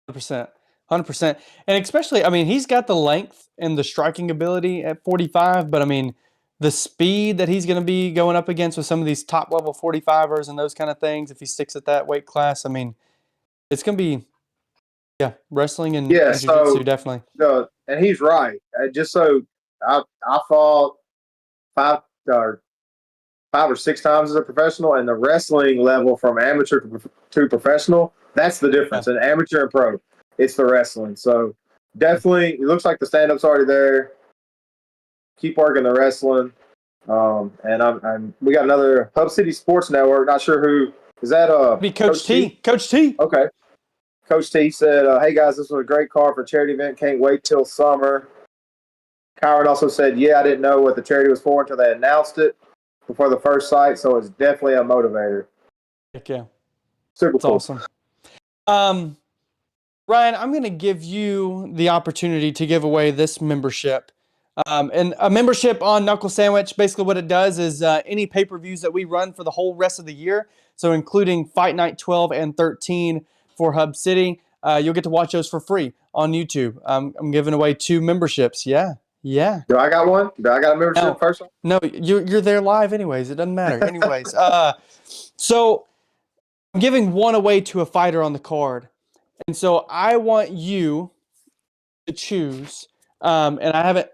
100%, and especially, I mean, he's got the length and the striking ability at 45, but I mean, the speed that he's going to be going up against with some of these top level 45ers and those kind of things, if he sticks at that weight class, I mean, it's going to be, wrestling and jiu-jitsu, definitely. And he's right. I fought 5 or 6 times as a professional, and the wrestling level from amateur to professional, that's the difference. In amateur and pro, it's the wrestling. So definitely, it looks like the stand-up's already there. Keep working the wrestling. And we got another Hub City Sports Network. Not sure who Is that Be Coach T. Coach T. Okay. Coach T said, "Hey guys, this was a great card for charity event. Can't wait till summer." Kyron also said, "Yeah, I didn't know what the charity was for until they announced it before the first site, so it's definitely a motivator." Heck yeah, Super that's cool. awesome. Ryan, I'm going to give you the opportunity to give away this membership. And a membership on Knuckle Sandwich, basically what it does is any pay-per-views that we run for the whole rest of the year, so including Fight Night 12 and 13 for Hub City, you'll get to watch those for free on YouTube. I'm giving away 2 memberships. Yeah. Do I got one? Do I got a membership first? No, you're there live anyways. It doesn't matter. Anyways, so I'm giving one away to a fighter on the card. And so I want you to choose, and I haven't,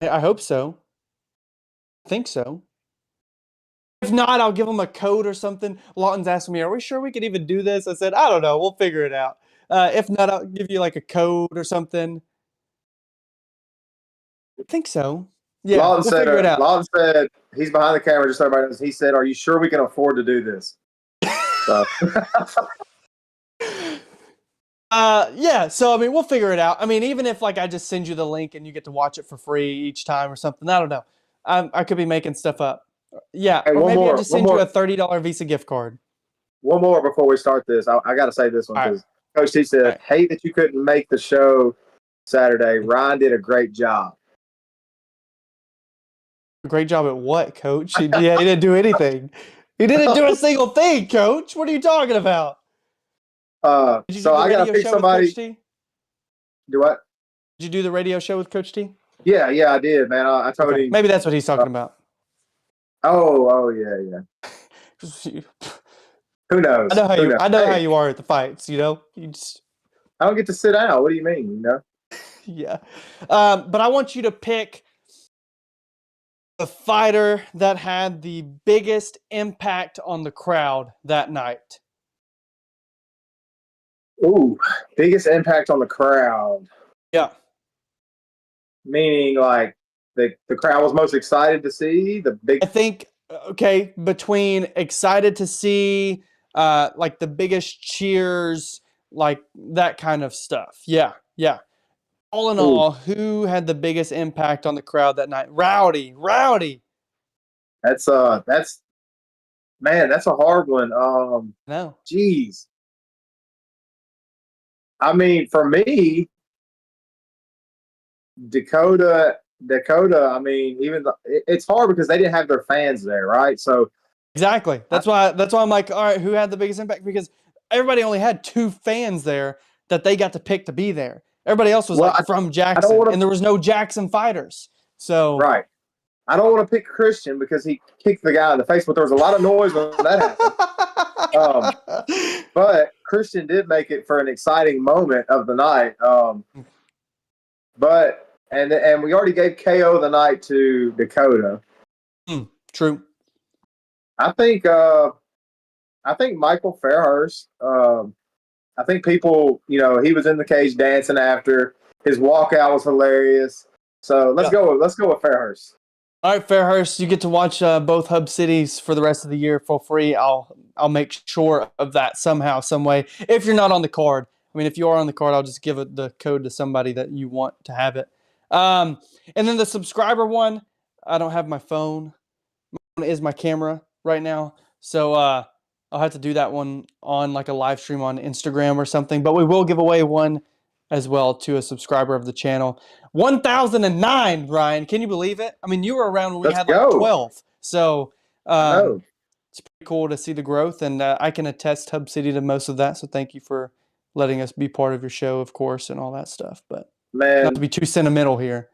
I hope so. I think so. If not, I'll give them a code or something. Lawton's asking me, are we sure we could even do this? I said, I don't know. We'll figure it out. If not, I'll give you like a code or something. I think so. Yeah, Lawton we'll figure it out. Lawton said, he's behind the camera, just so everybody knows. He said, "Are you sure we can afford to do this?" So. Yeah, so I mean, we'll figure it out. I mean, even if like I just send you the link and you get to watch it for free each time or something, I don't know. I could be making stuff up. Yeah, hey, or maybe I'll just send you a $30 Visa gift card. One more before we start this. I got to say this one because Coach T said, "Hate that you couldn't make the show Saturday. Ryan did a great job." Great job at what, Coach? He didn't do anything. He didn't do a single thing, Coach. What are you talking about? So I got to pick somebody. Do what? Did you do the radio show with Coach T? Yeah, I did, man. I told him. Maybe that's what he's talking about. Oh, yeah. Who knows? I know how you are at the fights. You know, I don't get to sit down. What do you mean? You know? Yeah, but I want you to pick the fighter that had the biggest impact on the crowd that night. Ooh, biggest impact on the crowd. Yeah. Meaning like the crowd was most excited to see the big. I think, okay, between excited to see, like the biggest cheers, like that kind of stuff. Yeah. All in all, who had the biggest impact on the crowd that night? Rowdy. That's man, that's a hard one. No. Geez. I mean, for me, Dakota. I mean, it's hard because they didn't have their fans there, right? So exactly. That's why I'm like, all right, who had the biggest impact? Because everybody only had 2 fans there that they got to pick to be there. Everybody else was from Jackson, and there was no Jackson fighters. So right. I don't want to pick Christian because he kicked the guy in the face, but there was a lot of noise when that happened. But Christian did make it for an exciting moment of the night. But we already gave KO the night to Dakota. True. I think Michael Fairhurst. I think people, he was in the cage dancing after. His walkout was hilarious. So let's go with Fairhurst. All right, Fairhurst, you get to watch both Hub Cities for the rest of the year for free. I'll make sure of that somehow, some way. If you're not on the card, I mean, if you are on the card, I'll just give the code to somebody that you want to have it. And then the subscriber one, I don't have my phone. My phone is my camera right now, so I'll have to do that one on like a live stream on Instagram or something. But we will give away one as well to a subscriber of the channel. 1,009, Ryan. Can you believe it? I mean, you were around when we had like 12. So it's pretty cool to see the growth, and I can attest Hub City to most of that. So thank you for letting us be part of your show, of course, and all that stuff. But man, not to be too sentimental here.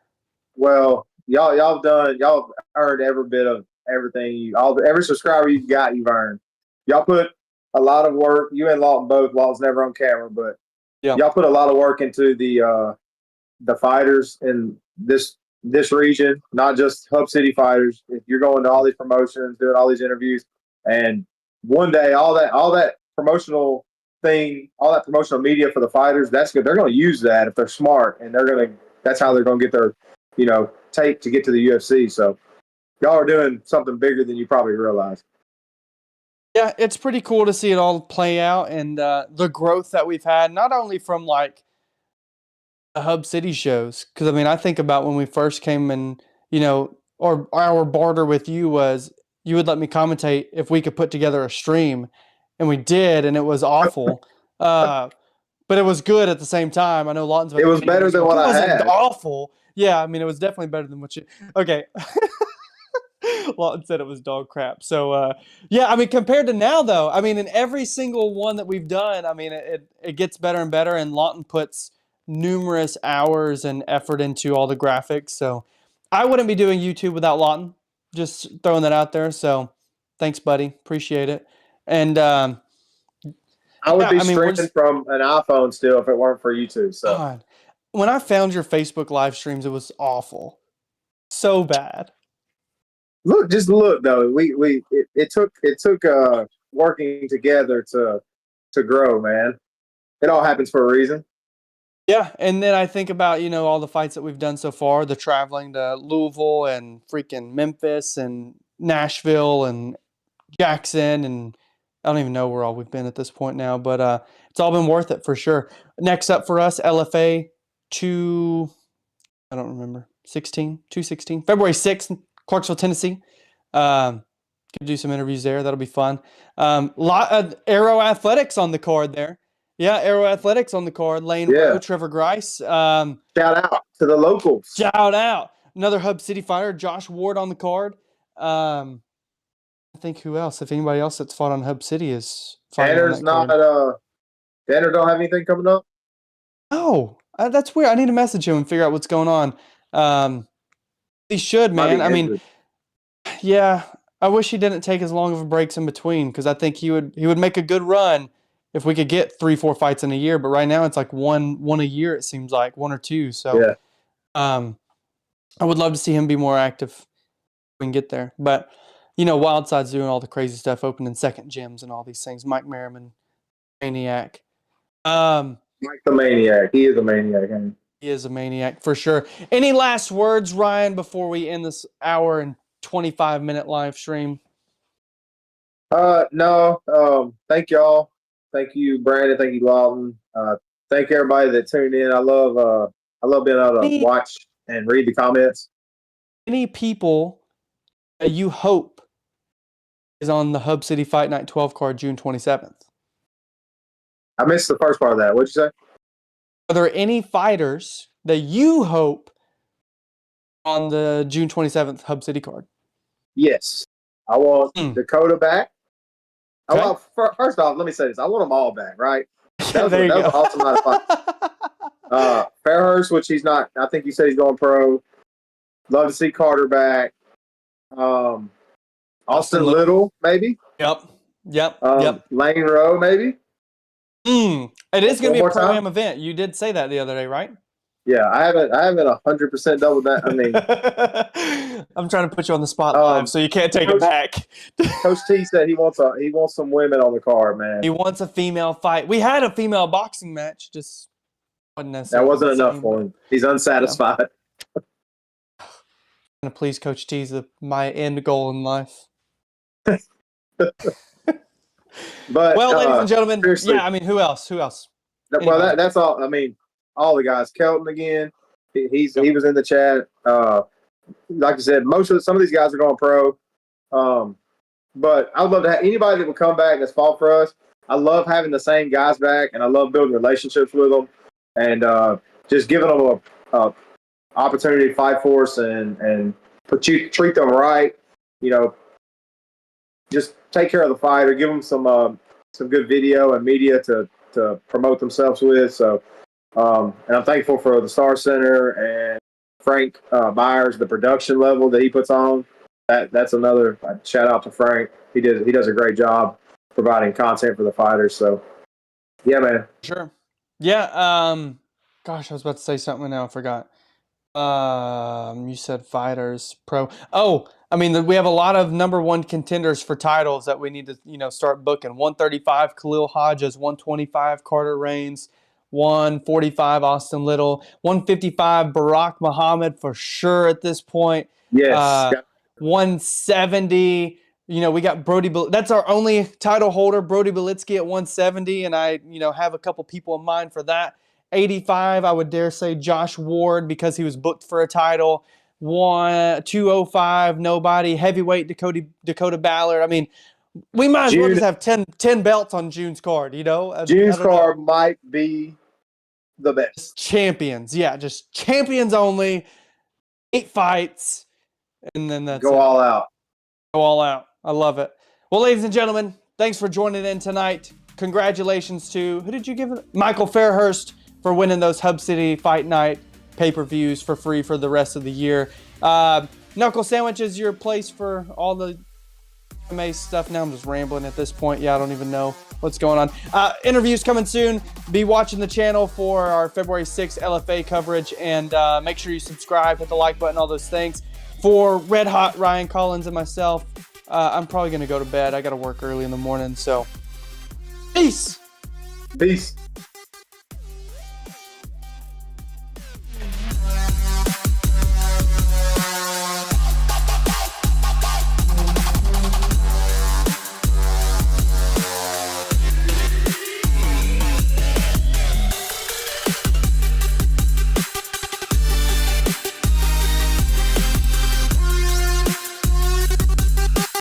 Well, y'all earned every bit of everything. Every subscriber you've earned. Y'all put a lot of work. You and Lawton both. Lawton's never on camera, but y'all put a lot of work into the fighters in this region, not just Hub City fighters. If you're going to all these promotions, doing all these interviews, and one day all that promotional thing, all that promotional media for the fighters, that's good. They're going to use that if they're smart, and that's how they're going to get their tape to get to the UFC. So y'all are doing something bigger than you probably realize. Yeah, it's pretty cool to see it all play out and the growth that we've had, not only from like the Hub City shows, because I mean, I think about when we first came and, or our barter with you was you would let me commentate if we could put together a stream, and we did, and it was awful. But it was good at the same time. I know Lawton's about It to was get angry. better He's than like, what it I wasn't had. awful. Yeah, I mean, it was definitely better than what you. Okay. Lawton said it was dog crap. So, yeah, I mean, compared to now, though, I mean, in every single one that we've done, I mean, it gets better and better, and Lawton puts numerous hours and effort into all the graphics. So, I wouldn't be doing YouTube without Lawton. Just throwing that out there. So, thanks, buddy. Appreciate it. And I would yeah, be I mean, we're streaming just from an iPhone still if it weren't for YouTube. So God. When I found your Facebook live streams, it was awful. So bad. just look though. It took working together to grow, man. It all happens for a reason. Yeah, and then I think about, all the fights that we've done so far, the traveling to Louisville and freaking Memphis and Nashville and Jackson, and I don't even know where all we've been at this point now, but it's all been worth it for sure. Next up for us, LFA 2, I don't remember, 216, February 6th, Clarksville, Tennessee. Could do some interviews there. That'll be fun. Lot of Aero Athletics on the card there. Yeah, Aero Athletics on the card. Lane Rowe, Yeah. Trevor Grice. Shout out to the locals. Shout out. Another Hub City fighter, Josh Ward on the card. I think who else? If anybody else that's fought on Hub City is fighting Tanner's on that card. not. Tanner don't have anything coming up. Oh, that's weird. I need to message him and figure out what's going on. He should, Might be man. I mean, injured. yeah, I wish he didn't take as long of a breaks in between because I think he would make a good run if we could get 3-4 fights in a year. But right now it's like one a year. It seems like one or two. So, Yeah. I would love to see him be more active if we can get there. But Wildside's doing all the crazy stuff, opening second gyms and all these things. Mike Merriman, maniac. Mike the Maniac. He is a maniac. He is a maniac for sure. Any last words, Ryan, before we end this hour and 25-minute live stream? No. Thank y'all. Thank you, Brandon. Thank you, Lawton. Thank everybody that tuned in. I love being able to watch and read the comments. Any people that you hope is on the Hub City Fight Night 12 card June 27th? I missed the first part of that. What'd you say? Are there any fighters that you hope on the June 27th Hub City card? Yes. I want Dakota back. Okay. I want, first off, let me say this. I want them all back, right? That was There you an go. awesome night of fight. Fairhurst, which he's not. I think you said he's going pro. Love to see Carter back. Austin Little, maybe. Yep. Lane Rowe, maybe. It is going to be a One more pro-am time? event. You did say that the other day, right? Yeah, I haven't 100% doubled that. I mean, I'm trying to put you on the spot live, so you can't take it back. Coach T said he wants some women on the card, man. He wants a female fight. We had a female boxing match, just wasn't necessarily That wasn't the enough same, for him. He's unsatisfied. To please Coach T's my end goal in life. But well, ladies and gentlemen, seriously. yeah, I mean, who else? Well, that's all. I mean, all the guys. Kelton again. He was in the chat. Like I said, some of these guys are going pro. But I would love to have anybody that will come back that's fought for us. I love having the same guys back, and I love building relationships with them, and just giving them a opportunity to fight for us and treat them right. Just take care of the fighter, give them some good video and media to promote themselves with. So, and I'm thankful for the Star Center and Frank Byers, the production level that he puts on. That's another shout out to Frank. He does a great job providing content for the fighters. So, yeah, man. Sure. Yeah. Gosh, I was about to say something and now I forgot. You said fighters, pro. Oh, I mean, we have a lot of number one contenders for titles that we need to, start booking. 135, Khalil Hodges. 125, Carter Reigns. 145, Austin Little. 155, Barack Muhammad for sure at this point. Yes. 170, We got Brody. That's our only title holder, Brody Belitsky at 170, and I, have a couple people in mind for that. 85, I would dare say Josh Ward because he was booked for a title. 205, nobody. Heavyweight Dakota Ballard. I mean, we might as well just have 10 belts on June's card. June's card might be the best. Champions, yeah, just champions only. 8 fights, and then that's Go all out. Go all out. I love it. Well, ladies and gentlemen, thanks for joining in tonight. Congratulations to, who did you give it? Michael Fairhurst for winning those Hub City Fight Night pay-per-views for free for the rest of the year. Knuckle Sandwich is your place for all the MMA stuff. Now I'm just rambling at this point. Yeah, I don't even know what's going on. Interviews coming soon. Be watching the channel for our February 6th LFA coverage, and make sure you subscribe, hit the like button, all those things. For Red Hot Ryan Collins and myself, I'm probably going to go to bed. I got to work early in the morning, so peace. Peace.